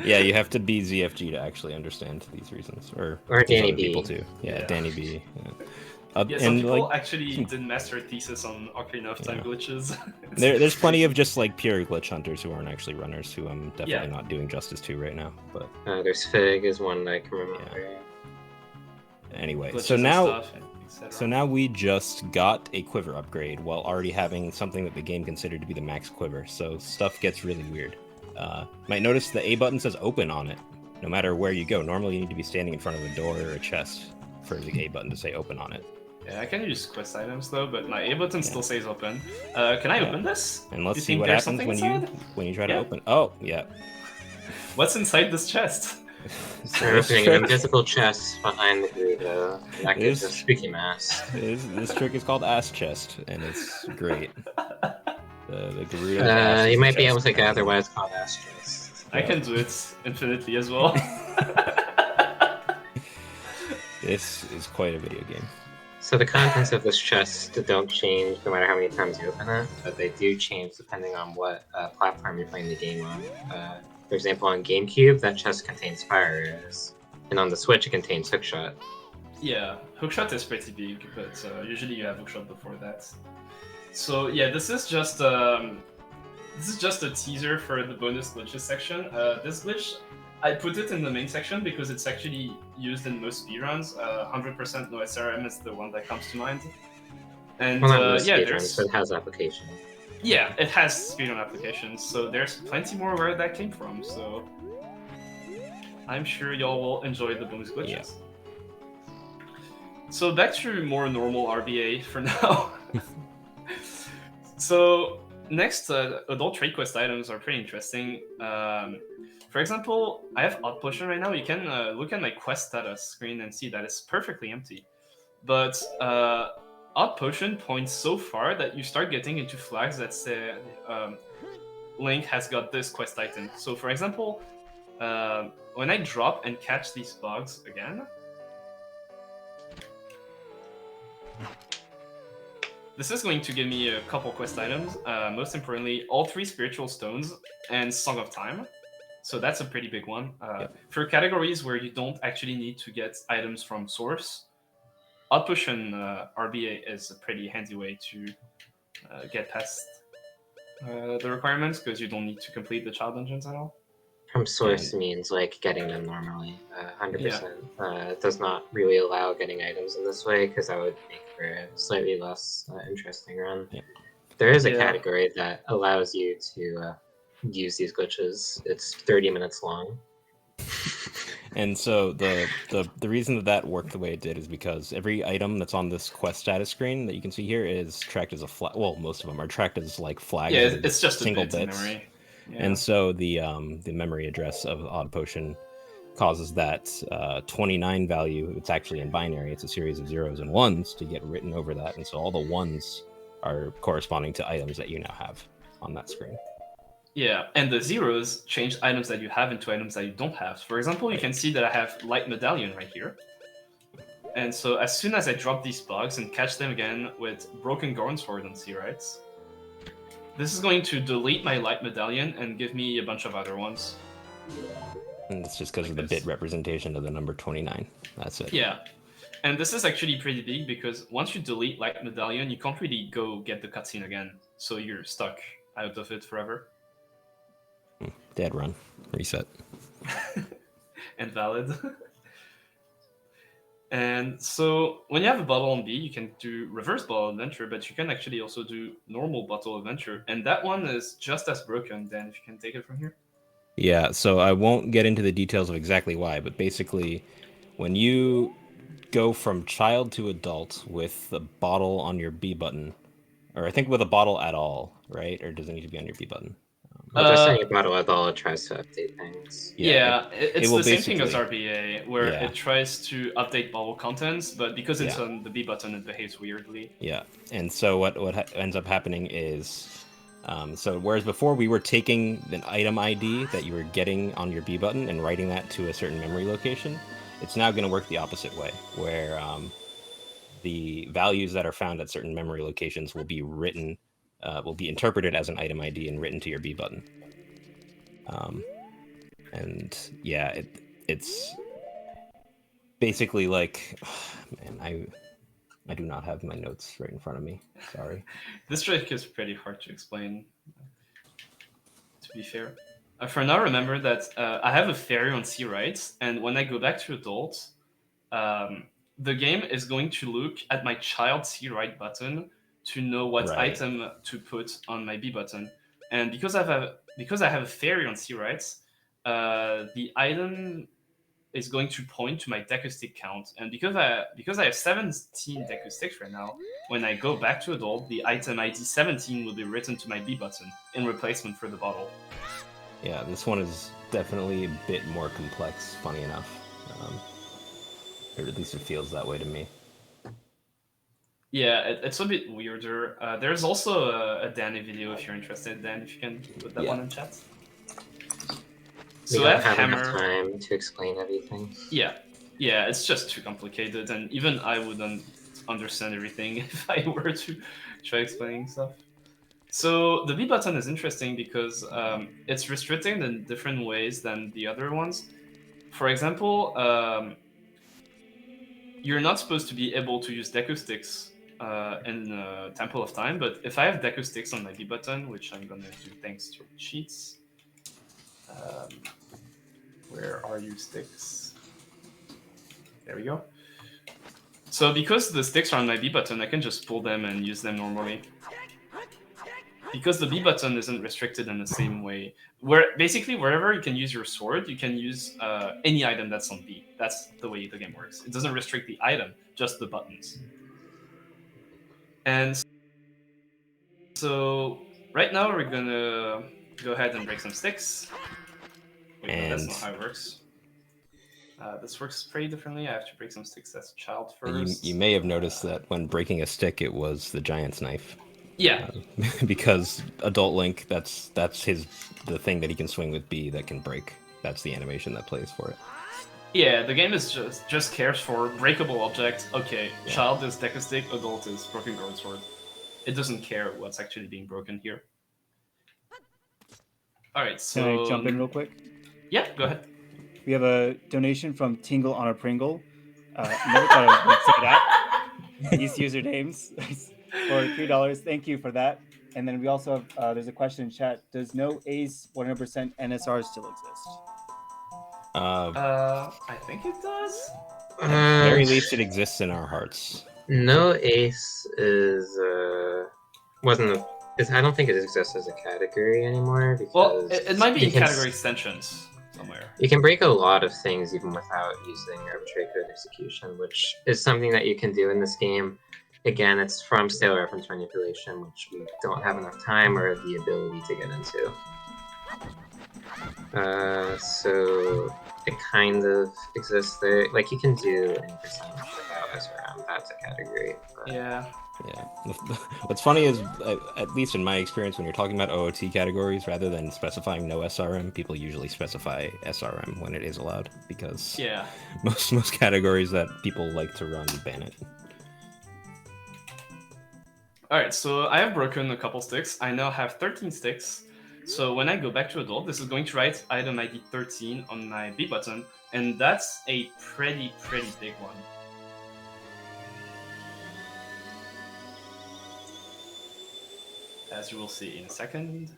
Yeah, you have to be ZFG to actually understand these reasons, or Danny B. people too. Yeah, Danny B. Yeah, some people actually didn't master a thesis on Ocarina of Time glitches. There's plenty of just like pure glitch hunters who aren't actually runners, who I'm definitely not doing justice to right now. But there's Fig is one that I can remember. Yeah. Anyway, glitches so now we just got a quiver upgrade while already having something that the game considered to be the max quiver. So stuff gets really weird. Might notice the A button says open on it, no matter where you go. Normally you need to be standing in front of a door or a chest for the A button to say open on it. Yeah, I can use quest items though, but my A button still says open. Can I open this? And let's see what happens when you try to open. Oh, yeah. What's inside this chest? They're opening an invisible chest behind the Gerudo. That gives a spooky mask. This trick is called ass chest, and it's great. The Gerudo. You might be able to gather why it's called ass chest. I can do it infinitely as well. This is quite a video game. So the contents of this chest don't change no matter how many times you open it, but they do change depending on what platform you're playing the game on. For example, on GameCube, that chest contains fire arrows, and on the Switch, it contains hookshot. Yeah, hookshot is pretty big, but usually you have hookshot before that. So yeah, this is just a teaser for the bonus glitches section. This glitch, I put it in the main section because it's actually used in most speedruns. 100% no SRM is the one that comes to mind. And there's... but it has application. Yeah, it has speedrun applications, so there's plenty more where that came from, so I'm sure y'all will enjoy the bonus glitches. Yeah. So back to more normal RBA for now. So next, adult trade quest items are pretty interesting. For example, I have Odd Potion right now. You can look at my quest status screen and see that it's perfectly empty. But Odd Potion points so far that you start getting into flags that say Link has got this quest item. So for example, when I drop and catch these bugs again, this is going to give me a couple quest items. Most importantly, all 3 spiritual stones and Song of Time. So that's a pretty big one. For categories where you don't actually need to get items from source, Outpotion RBA is a pretty handy way to get past the requirements, because you don't need to complete the child dungeons at all. From source means like getting them normally, 100%. It does not really allow getting items in this way, because that would make for a slightly less interesting run. Yeah. There is a category that allows you to use these glitches. It's 30 minutes long. And so the reason that worked the way it did is because every item that's on this quest status screen that you can see here is tracked as a flag. Well, most of them are tracked as like flags. Yeah, it's just single a bit in memory. Yeah. And so the memory address of Odd Potion causes that 29 value. It's actually in binary. It's a series of zeros and ones to get written over that, and so all the ones are corresponding to items that you now have on that screen. Yeah, and the zeros change items that you have into items that you don't have. For example, you can see that I have Light Medallion right here. And so as soon as I drop these bugs and catch them again with Broken Gorn Sword and Sea Rights, this is going to delete my Light Medallion and give me a bunch of other ones. And it's just because of the bit representation of the number 29. That's it. Yeah. And this is actually pretty big, because once you delete Light Medallion, you can't really go get the cutscene again. So you're stuck out of it forever. Dead run. Reset. And valid. And so when you have a bottle on B, you can do reverse bottle adventure, but you can actually also do normal bottle adventure. And that one is just as broken. Dan, if you can take it from here. Yeah, so I won't get into the details of exactly why, but basically when you go from child to adult with the bottle on your B button, or I think with a bottle at all, right? Or does it need to be on your B button? Just saying about it all, it tries to update things. It's the same thing as RBA, where it tries to update bubble contents, but because it's on the B button, it behaves weirdly. Yeah, and so what ends up happening is, so whereas before we were taking an item ID that you were getting on your B button and writing that to a certain memory location, it's now going to work the opposite way, where the values that are found at certain memory locations will be written. Will be interpreted as an item ID and written to your B button. And yeah, it's basically like, man, I do not have my notes right in front of me. Sorry. This trick is pretty hard to explain, to be fair. For now, remember that I have a fairy on C rights, and when I go back to adult, the game is going to look at my child C right button to know what item to put on my B button. And because I have a fairy on C rights, the item is going to point to my Deku Stick count. And because I have 17 Deku Sticks right now, when I go back to adult, the item ID 17 will be written to my B button in replacement for the bottle. Yeah, this one is definitely a bit more complex, funny enough. Or at least it feels that way to me. Yeah, it's a bit weirder. There's also a Danny video if you're interested. Dan, if you can put that one in chat. So I have enough time to explain everything. Yeah, it's just too complicated, and even I wouldn't understand everything if I were to try explaining stuff. So the B button is interesting because it's restricted in different ways than the other ones. For example, you're not supposed to be able to use Deku Sticks in Temple of Time, but if I have Deku Sticks on my B button, which I'm gonna do thanks to cheats. Where are you, sticks? There we go. So because the sticks are on my B button, I can just pull them and use them normally. Because the B button isn't restricted in the same way. Where basically wherever you can use your sword, you can use any item that's on B. That's the way the game works. It doesn't restrict the item, just the buttons. And so right now we're gonna go ahead and break some sticks. Wait, no, that's not how it works. This works pretty differently. I have to break some sticks as a child first. You may have noticed that when breaking a stick, it was the giant's knife. Yeah. Because Adult Link, that's the thing that he can swing with B that can break. That's the animation that plays for it. Yeah, the game is just cares for breakable objects. Okay, child is Deku Stick, adult is Broken Guard Sword. it doesn't care what's actually being broken here. All right, so Can I jump in real quick? Yeah, go ahead. We have a donation from Tingle on a Pringle. Never thought I would say that. These usernames for $3. Thank you for that. And then we also have there's a question in chat. Does no Ace 100% NSR still exist? I think it does. At the very least, it exists in our hearts. No Ace is wasn't a, is I don't think it exists as a category anymore because Well, it might be you in can category extensions somewhere. You can break a lot of things even without using arbitrary code execution, which is something that you can do in this game. Again, it's from stale reference manipulation, which we don't have enough time or the ability to get into. So it kind of exists there. Like, you can do any percentage without SRM, that's a category. But... Yeah. Yeah. What's funny is, at least in my experience, when you're talking about OOT categories, rather than specifying no SRM, people usually specify SRM when it is allowed, because Yeah. most categories that people like to run ban it. Alright, so I have broken a couple sticks. I now have 13 sticks. So when I go back to adult, this is going to write item ID 13 on my B button, and that's a pretty big one. As you will see in a second.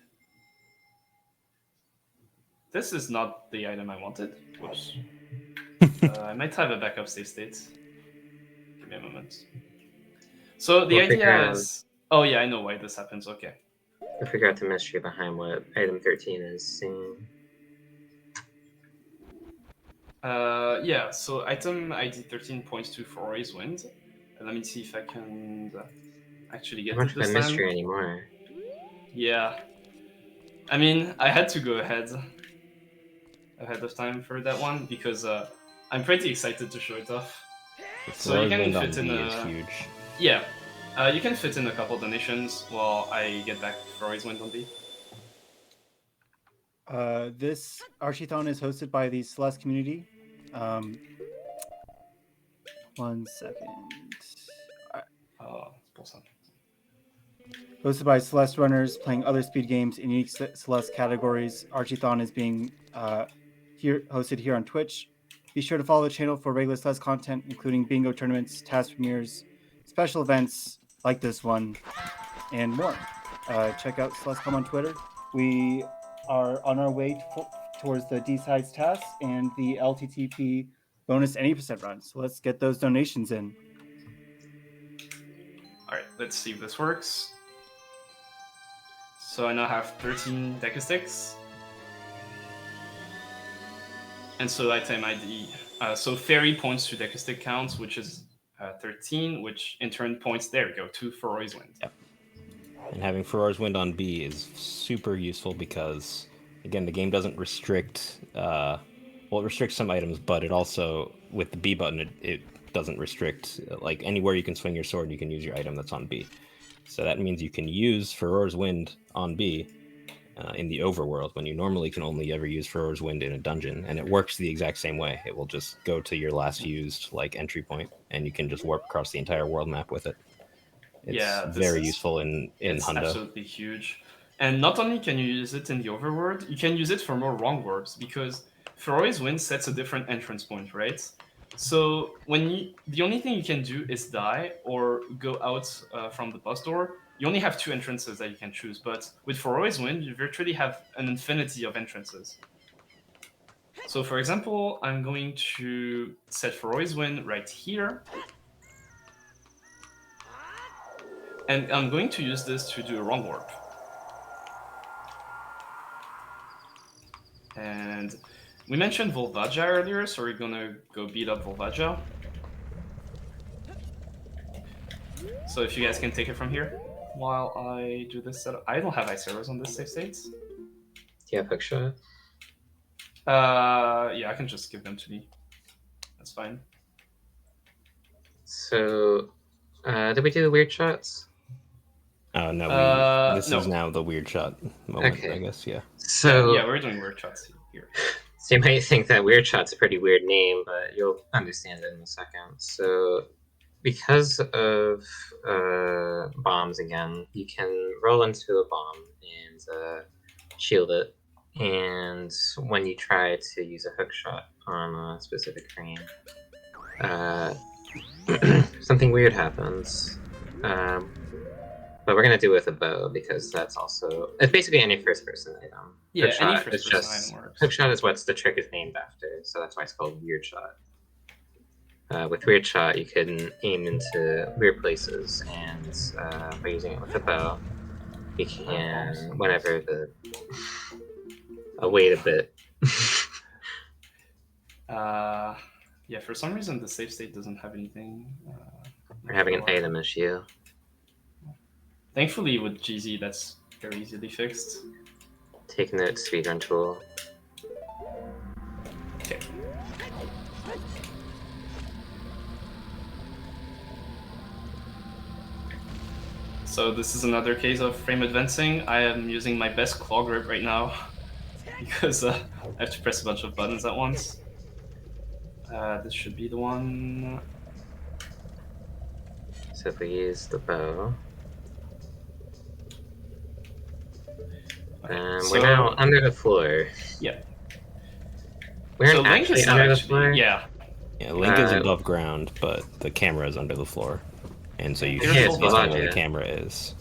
This is not the item I wanted. Whoops. I might have a backup save state. Give me a moment. So the idea is... Oh yeah, I know why this happens, okay. I figure out the mystery behind what item 13 is. Yeah, so item ID 13 points to Ferroy's Wind. Let me see if I can actually get Not it much of this a time. mystery anymore. Yeah. I mean, I had to go ahead of time for that one because I'm pretty excited to show it off. So you can fit in is huge. Yeah, you can fit in a couple donations while I get back to Ferroy's Wind on B. This Archiethon is hosted by the CelesteCommunity. 1 second. Hosted by Celeste runners playing other speed games in unique Celeste categories. Archiethon is being hosted here on Twitch. Be sure to follow the channel for regular Celeste content, including bingo tournaments, task premieres, special events like this one, and more. Check out CelesteCom on Twitter. We are on our way towards the D-Sides task and the LTTP bonus any percent run. So let's get those donations in. All right, let's see if this works. So I now have 13 Deca sticks. And so item ID, so Fairy points to Deca stick counts, which is 13, which in turn points, there we go, to Ferroy's Wind. Yep. And having Ferroy's Wind on B is super useful because, again, the game doesn't restrict, well, it restricts some items, but it also, with the B button, it doesn't restrict, like, anywhere you can swing your sword, you can use your item that's on B. So that means you can use Ferroy's Wind on B in the overworld, when you normally can only ever use Ferroy's Wind in a dungeon, and it works the exact same way. It will just go to your last used, like, entry point, and you can just warp across the entire world map with it. It's very useful in Hundo. It's absolutely huge. And not only can you use it in the overworld, you can use it for more wrong warps, because Ferroy's Wind sets a different entrance point, right? So the only thing you can do is die or go out from the bus door. You only have 2 entrances that you can choose, but with Ferroy's Wind, you virtually have an infinity of entrances. So for example, I'm going to set Ferroy's Wind right here. And I'm going to use this to do a wrong warp. And we mentioned Volvagia earlier, so we're gonna go beat up Volvagia. So if you guys can take it from here while I do this setup. I don't have ice arrows on this save state. Do you have hookshot? Yeah, I can just give them to me. That's fine. So, did we do the weird shots? No, this no. is now the weird shot moment, Okay. I guess, yeah. So yeah, we're doing weird shots here. So you might think that weird shot's a pretty weird name, but you'll understand it in a second. So because of bombs again, you can roll into a bomb and shield it. And when you try to use a hook shot on a specific frame, something weird happens. But we're gonna do it with a bow because that's also it's basically any first-person item. Yeah, Hook any shot is first-person just item works. hook shot is what the trick is named after, so that's why it's called weird shot. With weird shot, you can aim into weird places, and by using it with a bow, you can whenever the wait a bit. Yeah, for some reason the save state doesn't have anything. We're having an item issue. Thankfully, with GZ, that's very easily fixed. Take note, speedrun tool. Okay. So this is another case of frame advancing. I am using my best claw grip right now because I have to press a bunch of buttons at once. This should be the one. So if we use the bow, Okay, we're now under the floor. Yeah. We're So Link actually is not under the actually. floor. Yeah. Yeah, Link is above ground, but the camera is under the floor, and so you Here's can't Volvagia. see where the camera is.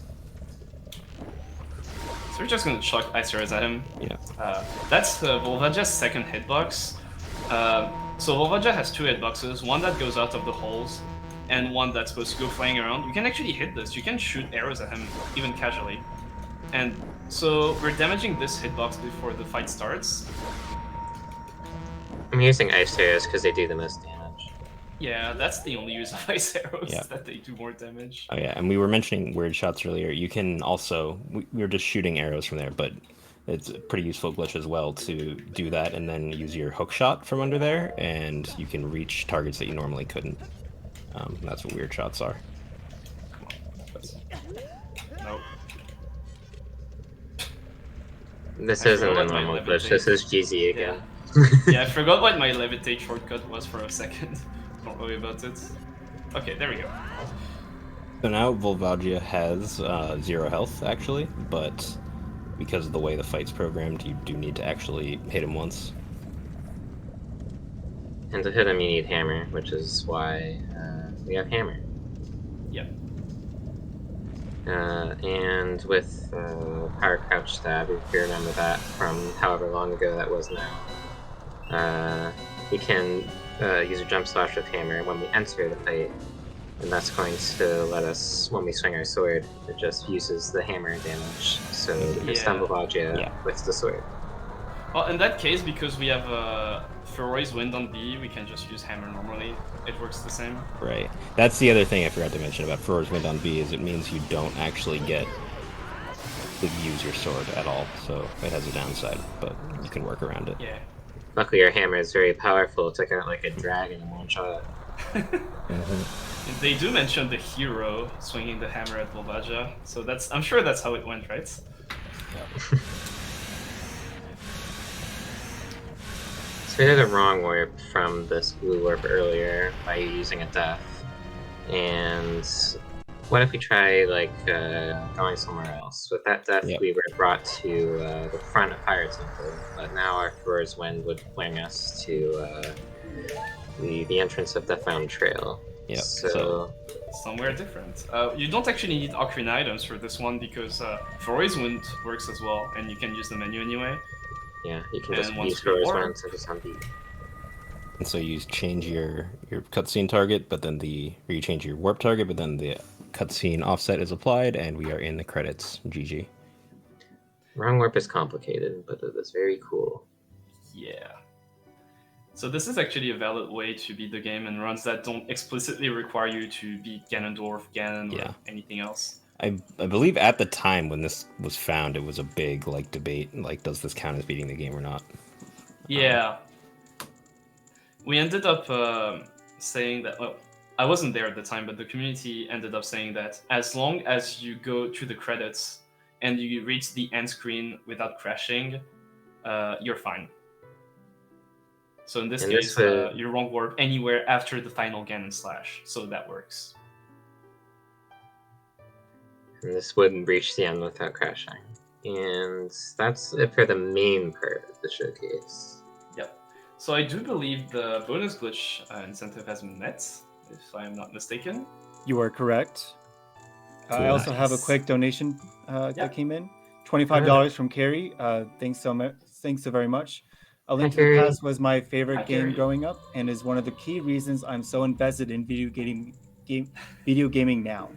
So we're just gonna chuck ice arrows at him. Yeah. That's Volvagia's second hitbox. So Volvagia has two hitboxes, one that goes out of the holes, and one that's supposed to go flying around. You can actually hit this. You can shoot arrows at him, even casually. And so we're damaging this hitbox before the fight starts. I'm using ice arrows because they do the most damage. Yeah, that's the only use of ice arrows, that they do more damage. Oh yeah, and we were mentioning weird shots earlier. You can also, we were just shooting arrows from there, but it's a pretty useful glitch as well to do that and then use your hook shot from under there, and you can reach targets that you normally couldn't. That's what weird shots are. Nope. This isn't a normal glitch, this is GZ again. Yeah, I forgot what my levitate shortcut was for a second. Don't worry about it. Okay, there we go. So now Volvagia has 0 health, actually, but because of the way the fight's programmed, you do need to actually hit him once. And to hit him, you need hammer, which is why we have hammer. Yep. And with power crouch stab, if you remember that from however long ago that was now, we can use a jump slash with hammer when we enter the fight, and that's going to let us, when we swing our sword, it just uses the hammer damage, so we can stun Volvagia with the sword. Well, in that case, because we have Feroy's Wind on B, we can just use hammer normally. It works the same. Right. That's the other thing I forgot to mention about Feroy's Wind on B, is it means you don't actually get to use your sword at all, so it has a downside, but you can work around it. Yeah. Luckily, your hammer is very powerful, taking out like a dragon in one shot. They do mention the hero swinging the hammer at Volvagia, so that's, I'm sure that's how it went, right? Yeah. So we did a wrong warp from this blue warp earlier by using a death. And what if we try like going somewhere else? With that death, we were brought to the front of Fire Temple, but now our Feroy's Wind would bring us to the entrance of Deathbound Trail. Yeah. So somewhere different. You don't actually need Ocarina items for this one because Feroy's Wind works as well, and you can use the menu anyway. Yeah, you can just use Feroy's Wind to just unbeat. And so you change your cutscene target, but then you change your warp target, but then the cutscene offset is applied, and we are in the credits. GG. Wrong warp is complicated, but it is very cool. Yeah. So this is actually a valid way to beat the game in runs that don't explicitly require you to beat Ganondorf, Ganon, or anything else. I believe at the time when this was found, it was a big debate, does this count as beating the game or not? Yeah. We ended up saying that, well, I wasn't there at the time, but the community ended up saying that as long as you go to the credits and you reach the end screen without crashing, you're fine. So in this And case, this would- you won't warp anywhere after the final Ganon Slash, so that works. And this wouldn't reach the end without crashing. And that's it for the main part of the showcase. Yep. So I do believe the bonus glitch incentive has been met, if I am not mistaken. You are correct. I Cool. also have a Nice. quick donation Yeah. that came in. $25 from Carrie. Thanks so much. Thanks so very much. A Link to the Carrie. Past was my favorite Hi, game Carrie. growing up, and is one of the key reasons I'm so invested in video gaming now.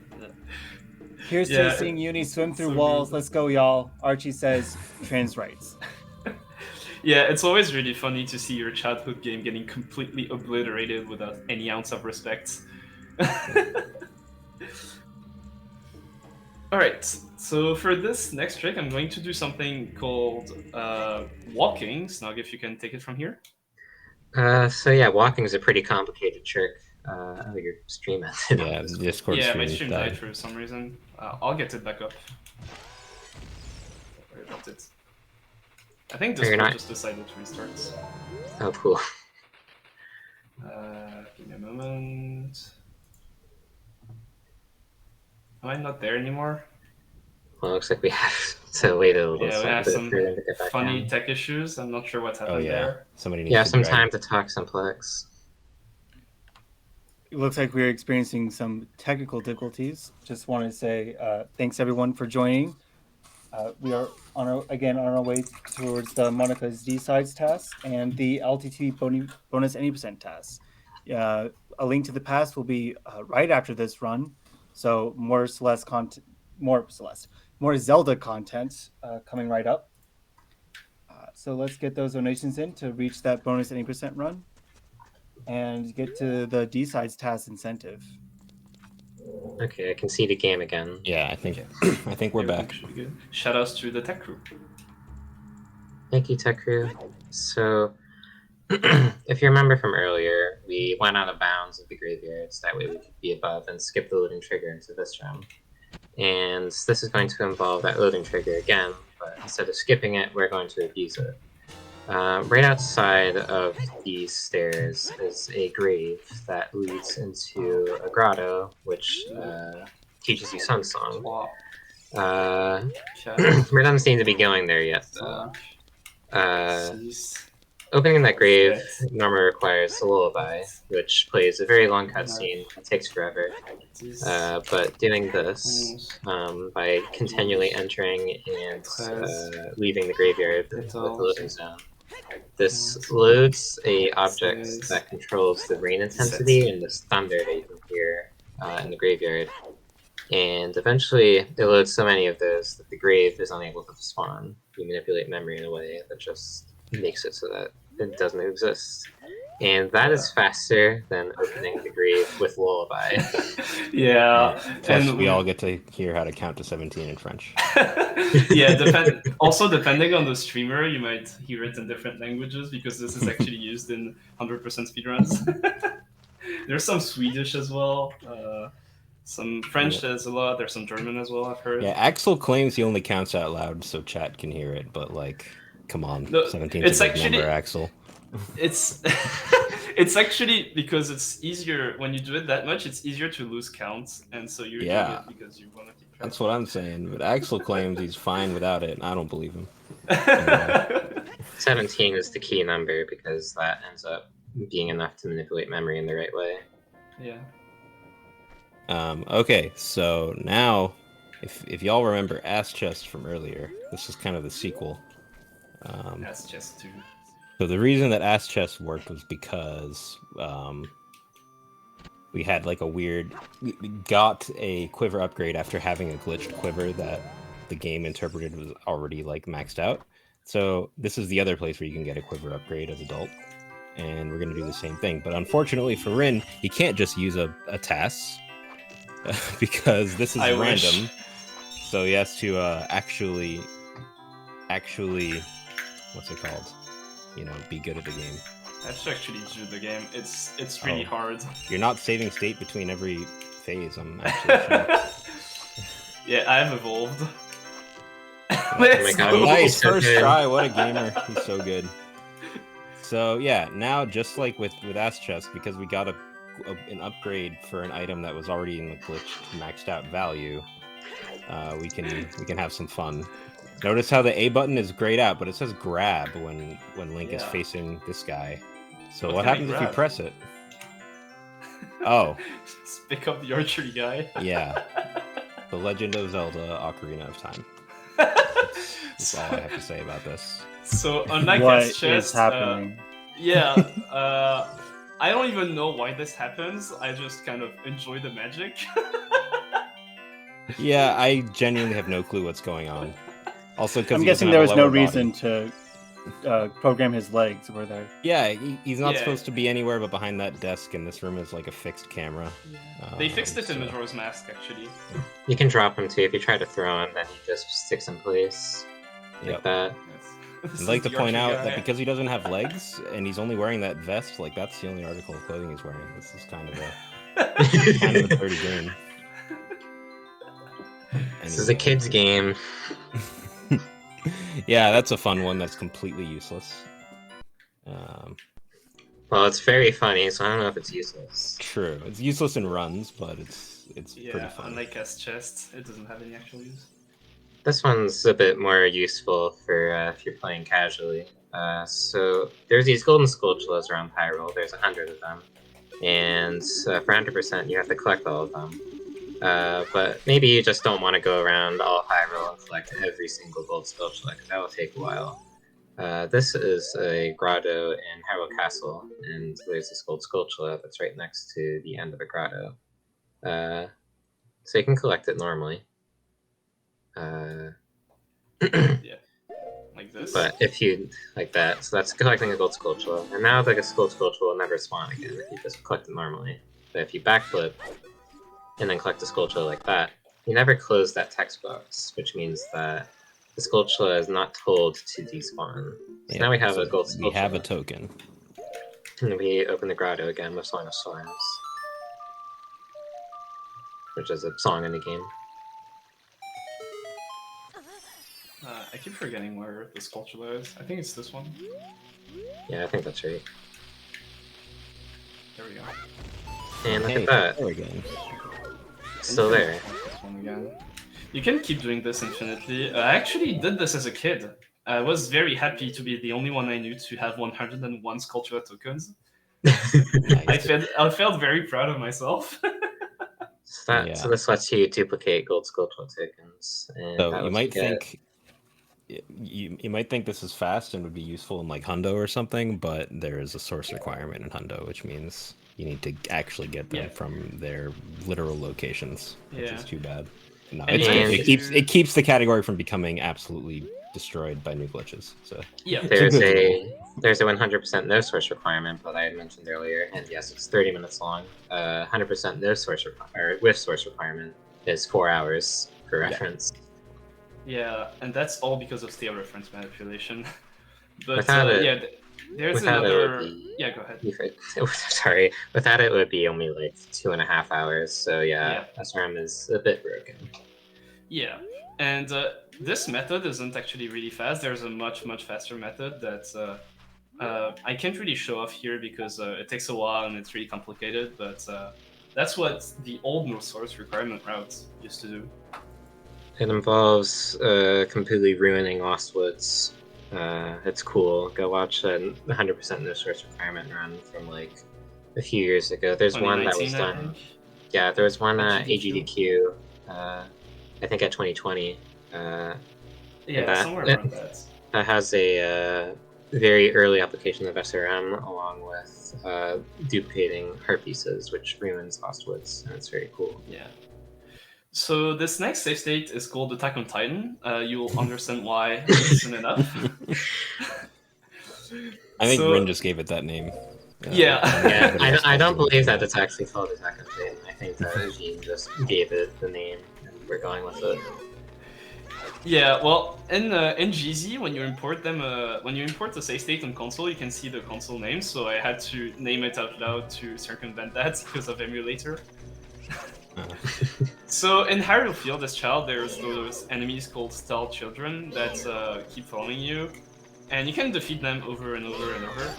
Here's Yeah, to seeing Uni swim through so walls. good. Let's go, y'all. Archie says trans rights. Yeah, it's always really funny to see your childhood game getting completely obliterated without any ounce of respect. Alright, so for this next trick, I'm going to do something called walking. Snog, if you can take it from here. So yeah, walking is a pretty complicated trick. Oh, your stream ended. Yeah, Discord Yeah, my stream stream died. died for some reason. I'll get it back up. Sorry about it. I think You're Discord not- just decided to restart. Oh, cool. Give me a moment. Am I not there anymore? Well, looks like we have to wait a little Yeah, we have bit some for them to get back funny down. tech issues. I'm not sure what's Oh happened yeah, there. somebody needs You have to some drag- time to talk Simplex. It looks like we're experiencing some technical difficulties. Just want to say thanks everyone for joining. We are on our way towards the Monica's D-Sides task and the LTT bonus any percent task. A Link to the Past will be right after this run, so more Zelda content coming right up. So let's get those donations in to reach that bonus any percent run and get to the D-Sides task incentive. Okay, I can see the game again. Yeah, I think I think we're Everything back. should be good. Shout outs to the tech crew. Thank you, Tech Crew. So, if you remember from earlier, we went out of bounds of the graveyards. That way we could be above and skip the loading trigger into this room. And this is going to involve that loading trigger again, but instead of skipping it, we're going to abuse it. Right outside of these stairs is a grave that leads into a grotto, which teaches you Sun Song. Wow. We don't seem to be going there yet, though. Opening that grave normally requires a lullaby, which plays a very long cutscene. It takes forever. But doing this by continually entering and leaving the graveyard with the loading zone, this loads a object that controls the rain intensity and this thunder that you can hear in the graveyard. And eventually, it loads so many of those that the grave is unable to spawn. You manipulate memory in a way that just makes it so that it doesn't exist. And that is faster than opening the grave with lullaby. Yeah. Plus, we all get to hear how to count to 17 in French. Yeah, also depending on the streamer, you might hear it in different languages because this is actually used in 100% speedruns. There's some Swedish as well. Some French there's a lot. There's some German as well, I've heard. Yeah, Axel claims he only counts out loud so chat can hear it, but like, come on, No, 17 it's is a big actually- number, Axel. It's it's actually because it's easier when you do it that much. It's easier to lose count, and so you're doing it because you want to keep track. That's what I'm saying. But Axel claims he's fine without it, and I don't believe him. 17 is the key number because that ends up being enough to manipulate memory in the right way. Yeah. Okay, so now, if y'all remember Ass Chest from earlier, this is kind of the sequel. That's just too. So the reason that Ass Chest worked was because we had like we got a quiver upgrade after having a glitched quiver that the game interpreted was already like maxed out. So this is the other place where you can get a quiver upgrade as adult, and we're gonna do the same thing. But unfortunately for Rin, he can't just use a TAS because this is I random. wish. So he has to actually, what's it called? You know, be good at the game. I should actually do the game. It's really hard. You're not saving state between every phase. I'm actually Yeah, I've evolved. my God. go. nice So first good. try. What a gamer. He's so good. So yeah, now just like with Ass Chest, because we got an upgrade for an item that was already in the glitch maxed out value, we can have some fun. Notice how the A button is grayed out, but it says grab when Link is facing this guy. So what happens if you press it? Oh. Just pick up the archery guy. Yeah. The Legend of Zelda Ocarina of Time. That's all I have to say about this. So unlike What Ass Chest, is happening? I don't even know why this happens. I just kind of enjoy the magic. Yeah, I genuinely have no clue what's going on. Also, because I'm guessing there was no reason to program his legs were there. Yeah, he's not supposed to be anywhere but behind that desk, and this room is like a fixed camera. They fixed it in Majora's Mask, actually. You can drop him too. If you try to throw him, then he just sticks in place. Like that. I'd like to point out that because he doesn't have legs, and he's only wearing that vest, like that's the only article of clothing he's wearing. This is kind of a dirty game. This is a kid's game. Yeah, that's a fun one that's completely useless. Well, it's very funny, so I don't know if it's useless. True. It's useless in runs, but it's pretty fun. Unlike Ass Chest, it doesn't have any actual use. This one's a bit more useful for if you're playing casually. So there's these golden skulltulas around Hyrule. There's 100 of them. And for 100%, you have to collect all of them. But maybe you just don't want to go around all Hyrule and collect every single gold skulltula, because that will take a while. This is a grotto in Hyrule Castle, and there's this gold skulltula that's right next to the end of the grotto. So you can collect it normally. Yeah, like this. But if you like that, so that's collecting a gold skulltula, and now the gold skulltula will never spawn again if you just collect it normally. But if you backflip and then collect a skulltula like that, you never close that text box, which means that the skulltula is not told to despawn. So now we have a gold skulltula. We have a token. And we open the grotto again with Song of Storms, which is a song in the game. I keep forgetting where the skulltula is. I think it's this one. Yeah, I think that's right. There we go. And look at that. There we go. Still there. This one again. You can keep doing this infinitely. I actually did this as a kid. I was very happy to be the only one I knew to have 101 Skulltula tokens. I felt very proud of myself. So this lets you duplicate gold Skulltula tokens. And so you might think you might think this is fast and would be useful in like Hundo or something, but there is a source requirement in Hundo, which means you need to actually get them from their literal locations, which is too bad. No, it keeps the category from becoming absolutely destroyed by new glitches. So there's a 100% no source requirement that I had mentioned earlier, and yes, it's 30 minutes long. 100% no source or with source requirement is 4 hours for reference. Yeah, and that's all because of stale reference manipulation. But without it, there's another. Yeah, go ahead. Sorry, without it would be only like 2.5 hours. So yeah, SRM is a bit broken. Yeah, and this method isn't actually really fast. There's a much faster method that I can't really show off here because it takes a while and it's really complicated. But that's what the old no source requirement route used to do. It involves completely ruining Lost Woods. It's cool. Go watch a 100% no source requirement run from like a few years ago. There's one that was done. Yeah, there was one at AGDQ. I think at 2020. Somewhere around that. That has a very early application of SRM along with duplicating heart pieces, which ruins Lost Woods, and it's very cool. Yeah. So this next save state is called Attack on Titan. You'll understand why soon enough. I think Rin just gave it that name. I don't believe that it's actually called Attack on Titan. I think that Jean just gave it the name, and we're going with it. Yeah, well, in GZ, when you import the save state on console, you can see the console name. So I had to name it out loud to circumvent that because of emulator. So in Hyrule Field, as child, there's those enemies called Stall Children that keep following you. and you can defeat them over and over and over.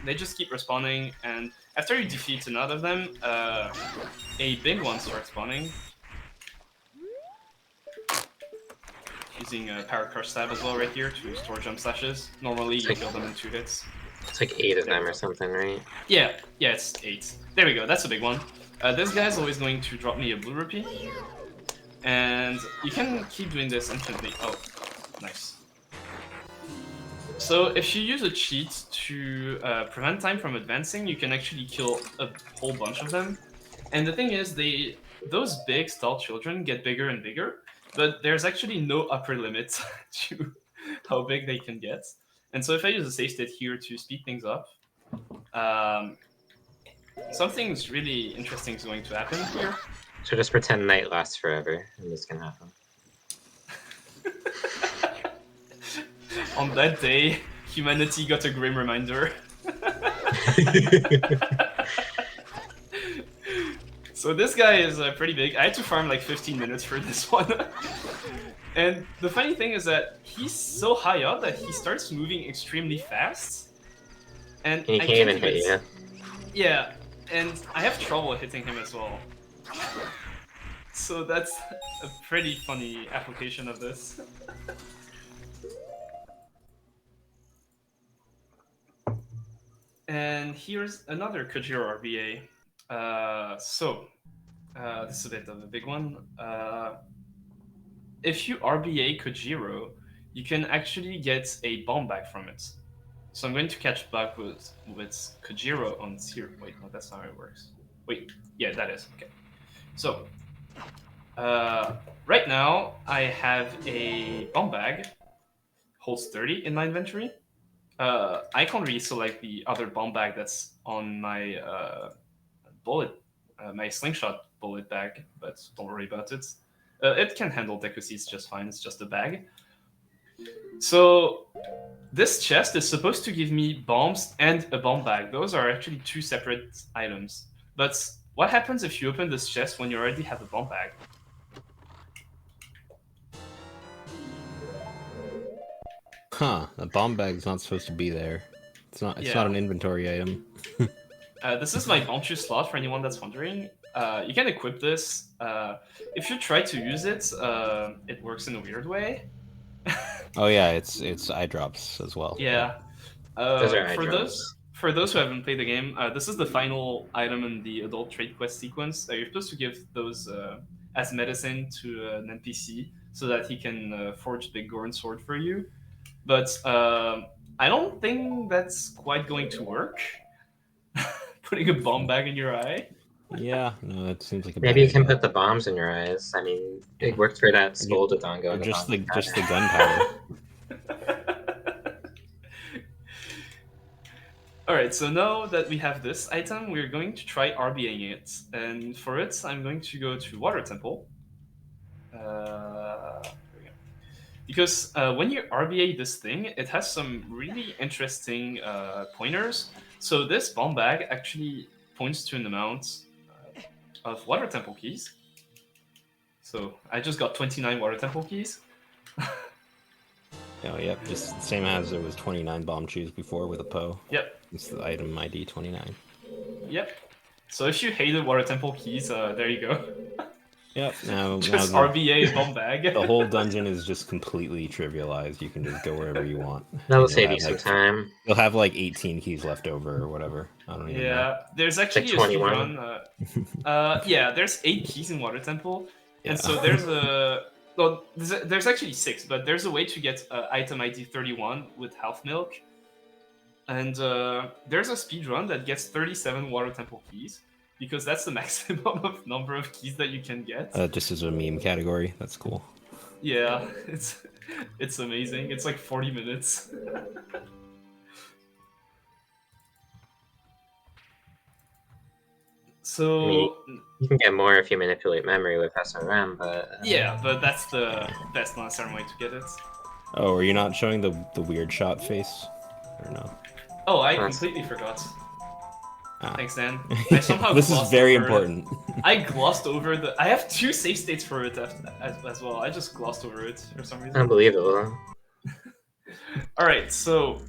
They just keep respawning, and after you defeat another of them, a big one starts spawning. Using Power Crush Stab as well right here to store jump slashes. Normally you kill them in 2 hits. It's like 8 of them or something, right? Yeah, it's 8. There we go, that's a big one. This guy's always going to drop me a blue rupee. And you can keep doing this infinitely. Oh, nice. So if you use a cheat to prevent time from advancing, you can actually kill a whole bunch of them. And the thing is, those big stall children get bigger and bigger, but there's actually no upper limit to how big they can get. And so if I use a save state here to speed things up, something's really interesting is going to happen here. So just pretend night lasts forever, and this can happen. On that day, humanity got a grim reminder. So this guy is pretty big. I had to farm like 15 minutes for this one. And the funny thing is that he's so high up that he starts moving extremely fast. And He I can't even hit you. Yeah, and I have trouble hitting him as well. So that's a pretty funny application of this. And here's another Kojiro RBA. This is a bit of a big one. If you RBA Kojiro, you can actually get a bomb back from it. So I'm going to catch back with Kojiro on zero. Wait, no, that's not how it works. Wait, yeah, that is. Okay. So, right now, I have a bomb bag, holds 30 in my inventory. I can't really select the other bomb bag that's on my my slingshot bullet bag, but don't worry about it. It can handle Deku Seeds just fine, it's just a bag. So this chest is supposed to give me bombs and a bomb bag. Those are actually 2 separate items. But what happens if you open this chest when you already have a bomb bag? Huh, the bomb bag's not supposed to be there. It's not an inventory item. This is my Bonchu slot for anyone that's wondering. You can equip this. If you try to use it, it works in a weird way. Oh yeah, it's eye drops as well. Yeah. Those are eye drops. For those who haven't played the game, this is the final item in the adult trade quest sequence. You're supposed to give those as medicine to an NPC so that he can forge the Goron sword for you. But I don't think that's quite going to work. Putting a bomb bag in your eye. Yeah, no, that seems like a Maybe you bad can idea. put the bombs in your eyes. I mean, it worked for that Scolded Dongo. Or just the gunpowder. Alright, so now that we have this item, we're going to try RBing it. And for it, I'm going to go to Water Temple. There we go. Because when you RBA this thing, it has some really interesting pointers. So this bomb bag actually points to an amount of Water Temple keys. So I just got 29 Water Temple keys. Oh, yep, just the same as there was 29 bomb chews before with a Poe. Yep. It's the item ID 29. Yep. So if you hated Water Temple keys, there you go. Yep, now Just now RBA bomb bag. the whole dungeon is just completely trivialized. You can just go wherever you want. That'll And save you'll you have, some time. You'll have like 18 keys left over or whatever. I don't even know. Yeah, there's actually like a 21. speedrun. Yeah, there's 8 keys in Water Temple, Yeah. and so there's a. Well, there's actually 6, but there's a way to get item ID 31 with half milk, and there's a speedrun that gets 37 Water Temple keys because that's the maximum of number of keys that you can get. Just as a meme category, that's cool. Yeah, it's amazing. It's like 40 minutes. So You can get more if you manipulate memory with SRM, but yeah, but that's the best non-SRM way to get it. Oh, are you not showing the weird shot face? Or no? Oh, I That's- completely forgot. Ah. Thanks, Dan. I somehow This is glossed very over it. important. I glossed over the. I have 2 save states for it as well. I just glossed over it for some reason. unbelievable. All right, so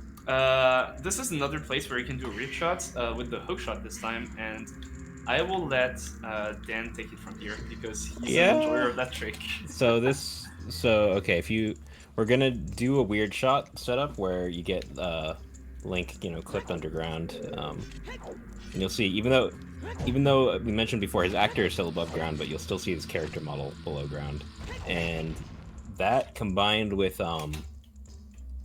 this is another place where you can do a weird shot with the hook shot this time, and I will let Dan take it from here because he's an enjoyer of that trick. So okay, we're gonna do a weird shot setup where you get Link, clipped underground, and you'll see even though we mentioned before his actor is still above ground, but you'll still see his character model below ground, and that combined with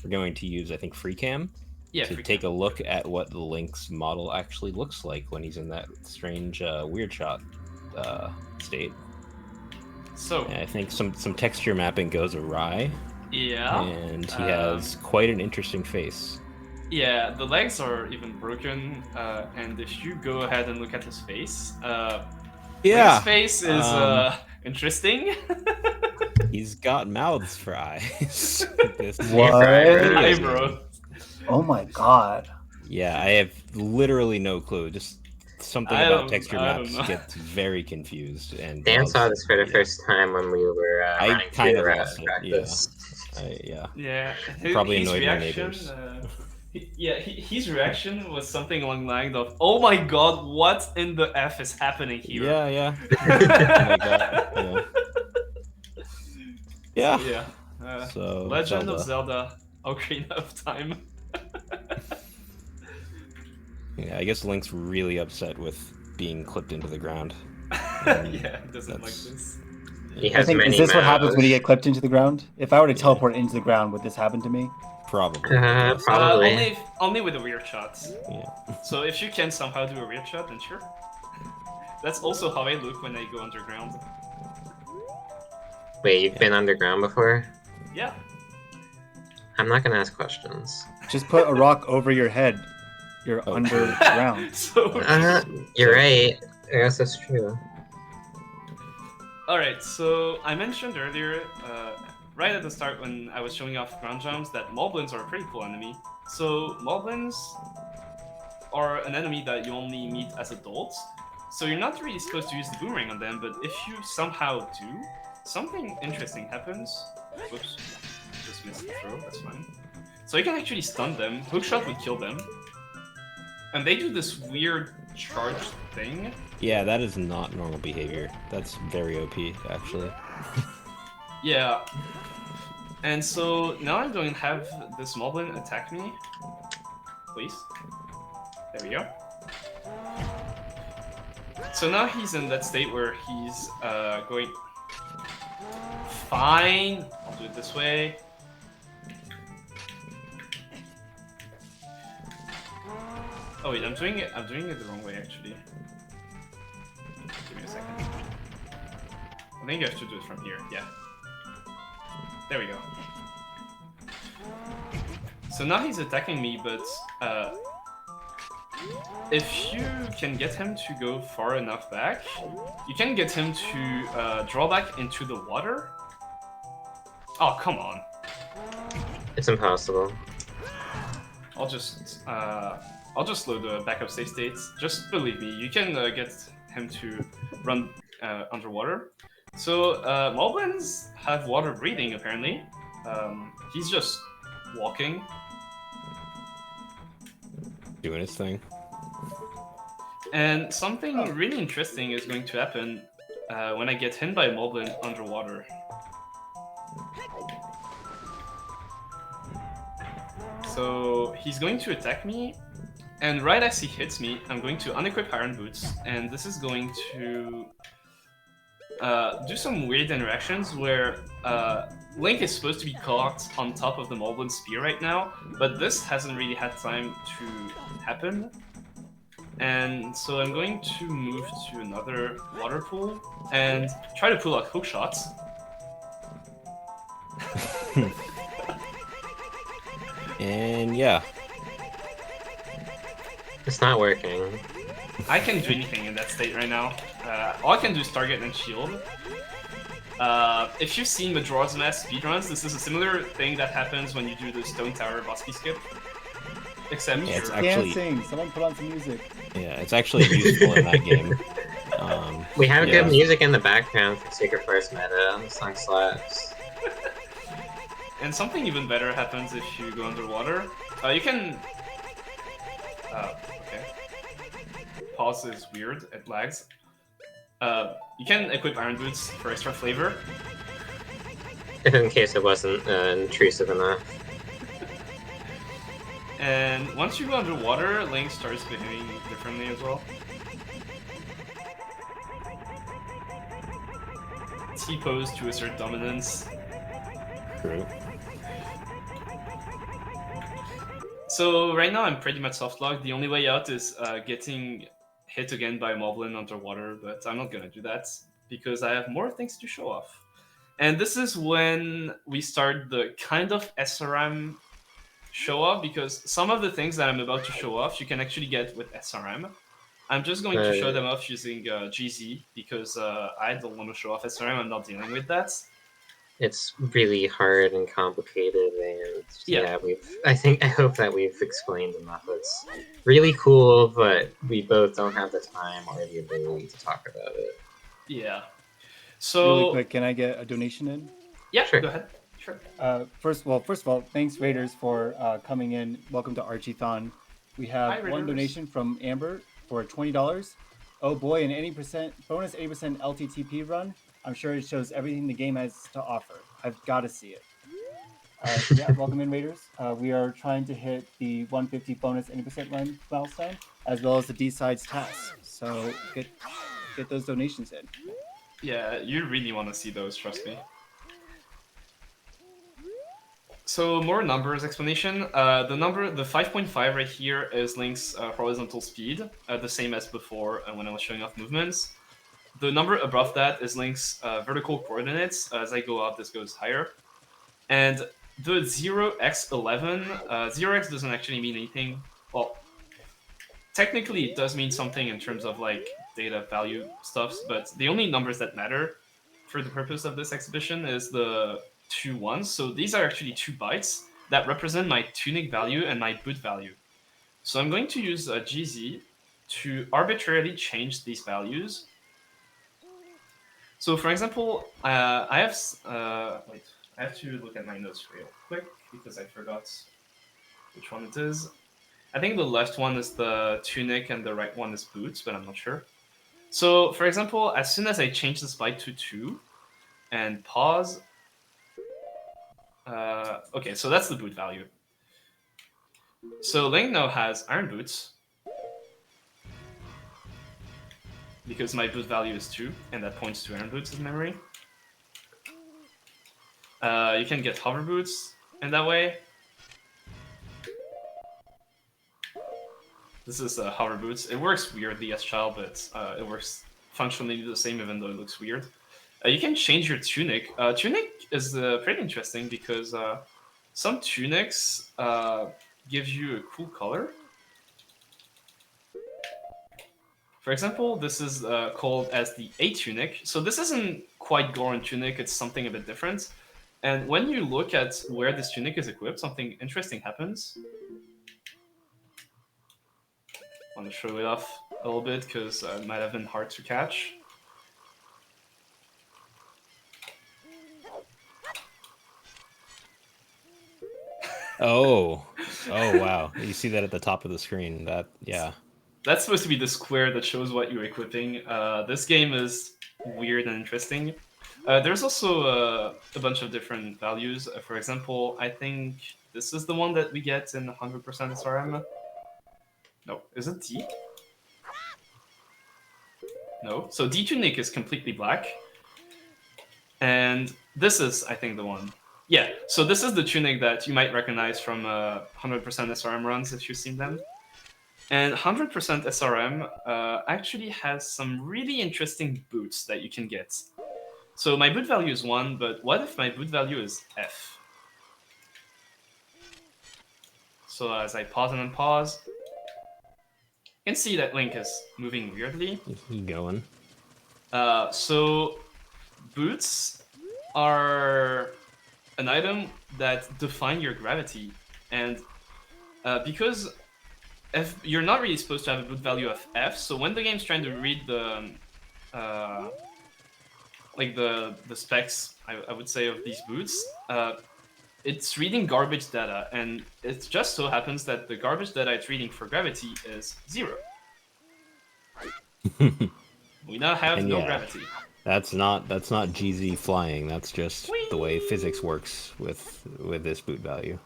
we're going to use, I think, FreeCam to take a look at what the Link's model actually looks like when he's in that strange weird shot state. So I think some texture mapping goes awry. Yeah. And he has quite an interesting face. Yeah, the legs are even broken, and if you go ahead and look at his face, his face is interesting. He's got mouths for eyes. What? Eyebrow. Oh my god. Yeah, I have literally no clue. Just something about texture maps gets very confused. And Dan saw this for the first time when we were running kind of practice. Yeah. Probably his annoyed my reaction, neighbors. His reaction was something along the line of, "Oh my god, what in the F is happening here?" Yeah. Oh my god. Yeah. So, yeah. So Legend of Zelda, Ocarina of Time. Yeah, I guess Link's really upset with being clipped into the ground. Yeah, he doesn't like this. I think, is this what happens when you get clipped into the ground? If I were to teleport into the ground, would this happen to me? Probably. Probably. Only with the weird shots. Yeah. So if you can somehow do a weird shot, then sure. That's also how I look when I go underground. Wait, you've been underground before? Yeah. I'm not gonna ask questions. Just put a rock over your head. You're underground. You're right. I guess that's true. Alright, so I mentioned earlier, right at the start when I was showing off ground jumps, that moblins are a pretty cool enemy. So moblins are an enemy that you only meet as adults, so you're not really supposed to use the boomerang on them, but if you somehow do, something interesting happens. Whoops, just missed the throw, that's fine. So you can actually stun them, hookshot would kill them, and they do this weird charge thing. Yeah, that is not normal behavior. That's very OP, actually. Yeah. And so now I'm going to have this moblin attack me. Please. There we go. So now he's in that state where he's going... Fine. I'll do it this way. Oh wait, I'm doing it the wrong way actually. Give me a second. I think I have to do it from here, yeah. There we go. So now he's attacking me, but if you can get him to go far enough back, you can get him to draw back into the water. Oh, come on. It's impossible. I'll just load the backup save states. Just believe me, you can get him to run underwater. So moblins have water breathing apparently. He's just walking, doing his thing. and something really interesting is going to happen when I get hit by a moblin underwater. So he's going to attack me, and right as he hits me, I'm going to unequip Iron Boots, and this is going to do some weird interactions where Link is supposed to be caught on top of the Moblin Spear right now, but this hasn't really had time to happen. And so I'm going to move to another water pool and try to pull out hook shots. And yeah. It's not working. I can't do anything in that state right now. All I can do is target and shield. If you've seen Majora's Mask speedruns, this is a similar thing that happens when you do the Stone Tower bossy skip. Except it's you're actually dancing. Someone put on some music. Yeah, it's actually useful in that game. We have good music in the background for Secret Forest meta. The song slaps. And something even better happens if you go underwater. You can... okay. Pause is weird, it lags. You can equip Iron Boots for extra flavor. In case it wasn't intrusive enough. And once you go underwater, Link starts behaving differently as well. T-pose to assert dominance. True. So right now I'm pretty much soft-locked. The only way out is getting hit again by a Moblin underwater, but I'm not gonna do that because I have more things to show off. And this is when we start the kind of SRM show-off, because some of the things that I'm about to show off you can actually get with SRM. I'm just going to show them off using GZ because I don't want to show off SRM, I'm not dealing with that. It's really hard and complicated, and I hope that we've explained enough. It's really cool, but we both don't have the time or the ability to talk about it. Yeah. So really quick, can I get a donation in? Yeah, Sure. Go ahead. Sure. First of all, thanks Raiders for coming in. Welcome to Archiethon. We have Hi, one Raiders. donation from Amber for $20. Oh boy, an 80% bonus, 80% LTTP run. I'm sure it shows everything the game has to offer. I've got to see it. Yeah, welcome in Raiders. We are trying to hit the 150 bonus 80% run milestone, as well as the D-Sides task. So get those donations in. Yeah, you really want to see those, trust me. So more numbers explanation. The 5.5 right here is Link's horizontal speed, the same as before when I was showing off movements. The number above that is Link's vertical coordinates. As I go up, this goes higher. And the 0x11, 0x doesn't actually mean anything. Well, technically it does mean something in terms of like data value stuffs, but the only numbers that matter for the purpose of this exhibition is the 2 ones. So these are actually 2 bytes that represent my tunic value and my boot value. So I'm going to use GZ to arbitrarily change these values. So for example, I have to look at my notes real quick because I forgot which one it is. I think the left one is the tunic and the right one is boots, but I'm not sure. So for example, as soon as I change this byte to 2 and pause, okay, so that's the boot value. So Link now has Iron Boots, because my boot value is 2, and that points to Iron Boots' memory. You can get Hover Boots in that way. This is Hover Boots. It works weirdly as child, but it works functionally the same even though it looks weird. You can change your tunic. Tunic is pretty interesting because some tunics give you a cool color. For example, this is called as the A tunic. So this isn't quite Goron tunic, it's something a bit different. And when you look at where this tunic is equipped, something interesting happens. I want to show it off a little bit because it might have been hard to catch. Oh wow! You see that at the top of the screen? That's supposed to be the square that shows what you're equipping. This game is weird and interesting. There's also a bunch of different values. For example, I think this is the one that we get in 100% SRM. No, is it D? No. So D tunic is completely black. And this is, I think, the one. Yeah, so this is the tunic that you might recognize from 100% SRM runs if you've seen them. And 100% SRM actually has some really interesting boots that you can get. So my boot value is 1, but what if my boot value is F? So as I pause and unpause, you can see that Link is moving weirdly. Keep going. So boots are an item that define your gravity, and because you're not really supposed to have a boot value of F, so when the game's trying to read the like the specs, I would say, of these boots, it's reading garbage data, and it just so happens that the garbage data it's reading for gravity is 0. We now have And no yeah. gravity. That's not GZ flying. That's just Whee! the way physics works with this boot value.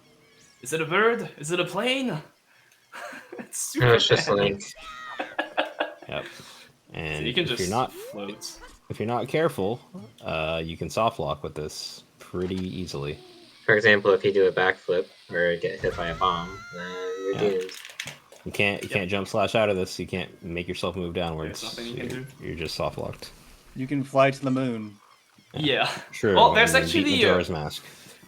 Is it a bird? Is it a plane? It's super No, it's just bad. Link. Yep. And So you can if just you're not careful, you can soft lock with this pretty easily. For example, if you do a backflip or get hit by a bomb, then you're Yeah. doomed. You can't jump slash out of this. You can't make yourself move downwards. There's nothing you can do. You're just soft locked. You can fly to the moon. Yeah. True. Well, there's and then beat actually Majora's Mask.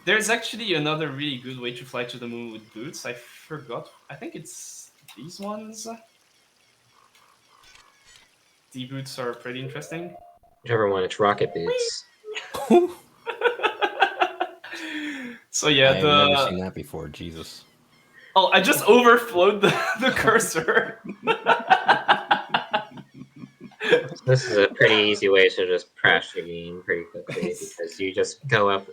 there's actually another really good way to fly to the moon with boots. I forgot. I think it's these ones. The boots are pretty interesting. Whichever one, it's rocket boots. So yeah, I've never seen that before. Jesus. Oh, I just overflowed the cursor. This is a pretty easy way to just crash the game pretty quickly because you just go up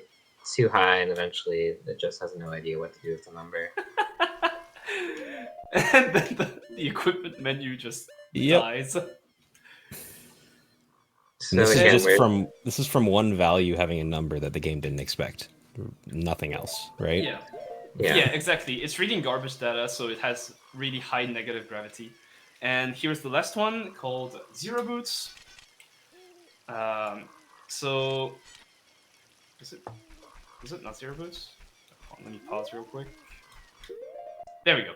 too high and eventually it just has no idea what to do with the number. And then the equipment menu just dies. So This again, is just this is from one value having a number that the game didn't expect. Nothing else, right? Yeah, exactly. It's reading garbage data, so it has really high negative gravity. And here's the last one called Zero Boots. So is it not Zero Boots? Hold on, let me pause real quick. There we go.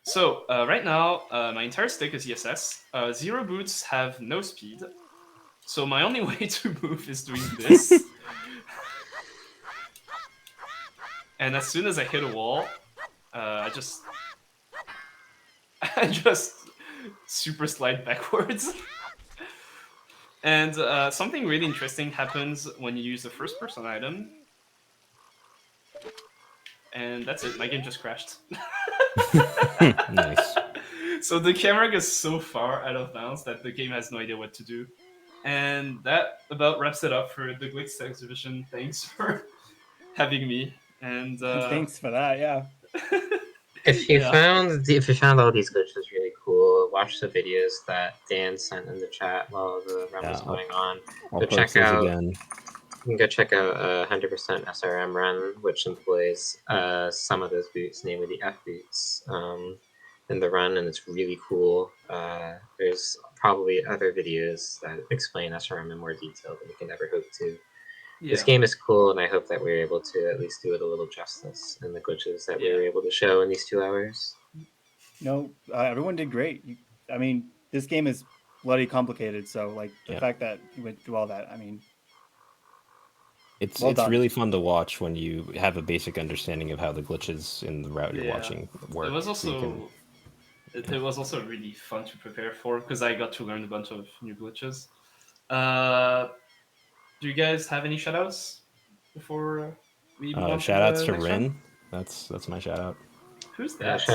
So right now, my entire stick is ESS. Zero Boots have no speed. So my only way to move is doing this. And as soon as I hit a wall, I just super slide backwards. And something really interesting happens when you use the first person item. And that's it, my game just crashed. Nice. So the camera goes so far out of bounds that the game has no idea what to do. And that about wraps it up for the Glitch exhibition. Thanks for having me. And Thanks for that. Yeah. If you found all these glitches really cool, watch the videos that Dan sent in the chat while the run was going on. I'll post those again. You can go check out 100% SRM run, which employs some of those boots, namely the F boots, in the run, and it's really cool. There's probably other videos that explain SRM in more detail than you can ever hope to. Yeah. This game is cool, and I hope that we were able to at least do it a little justice in the glitches that we were able to show in these 2 hours. No, everyone did great. I mean, this game is bloody complicated, so like the fact that you went through all that, I mean, it's done. really fun to watch when you have a basic understanding of how the glitches in the route you're watching work. It was also it was also really fun to prepare for because I got to learn a bunch of new glitches. Do you guys have any shoutouts before we move on? Shoutouts to Rin. That's my shoutout. Who's that?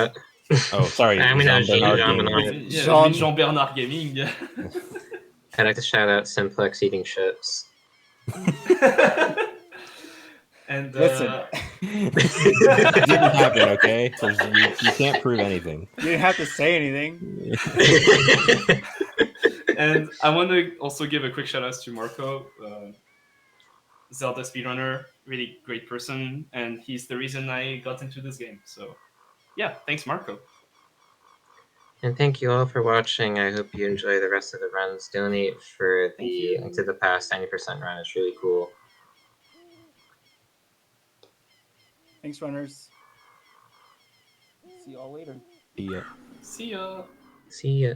Oh, sorry. JEANBERNARDGAMING. Yeah. I'd like to shout out Simplex eating chips. And listen, it didn't happen, okay? You can't prove anything. You didn't have to say anything. And I want to also give a quick shout out to Marco, Zelda speedrunner, really great person, and he's the reason I got into this game. So, yeah, thanks, Marco. And thank you all for watching. I hope you enjoy the rest of the runs. Donate for the Into the Past 90% run. It's really cool. Thanks, runners. See y'all later. See ya. See ya. See ya.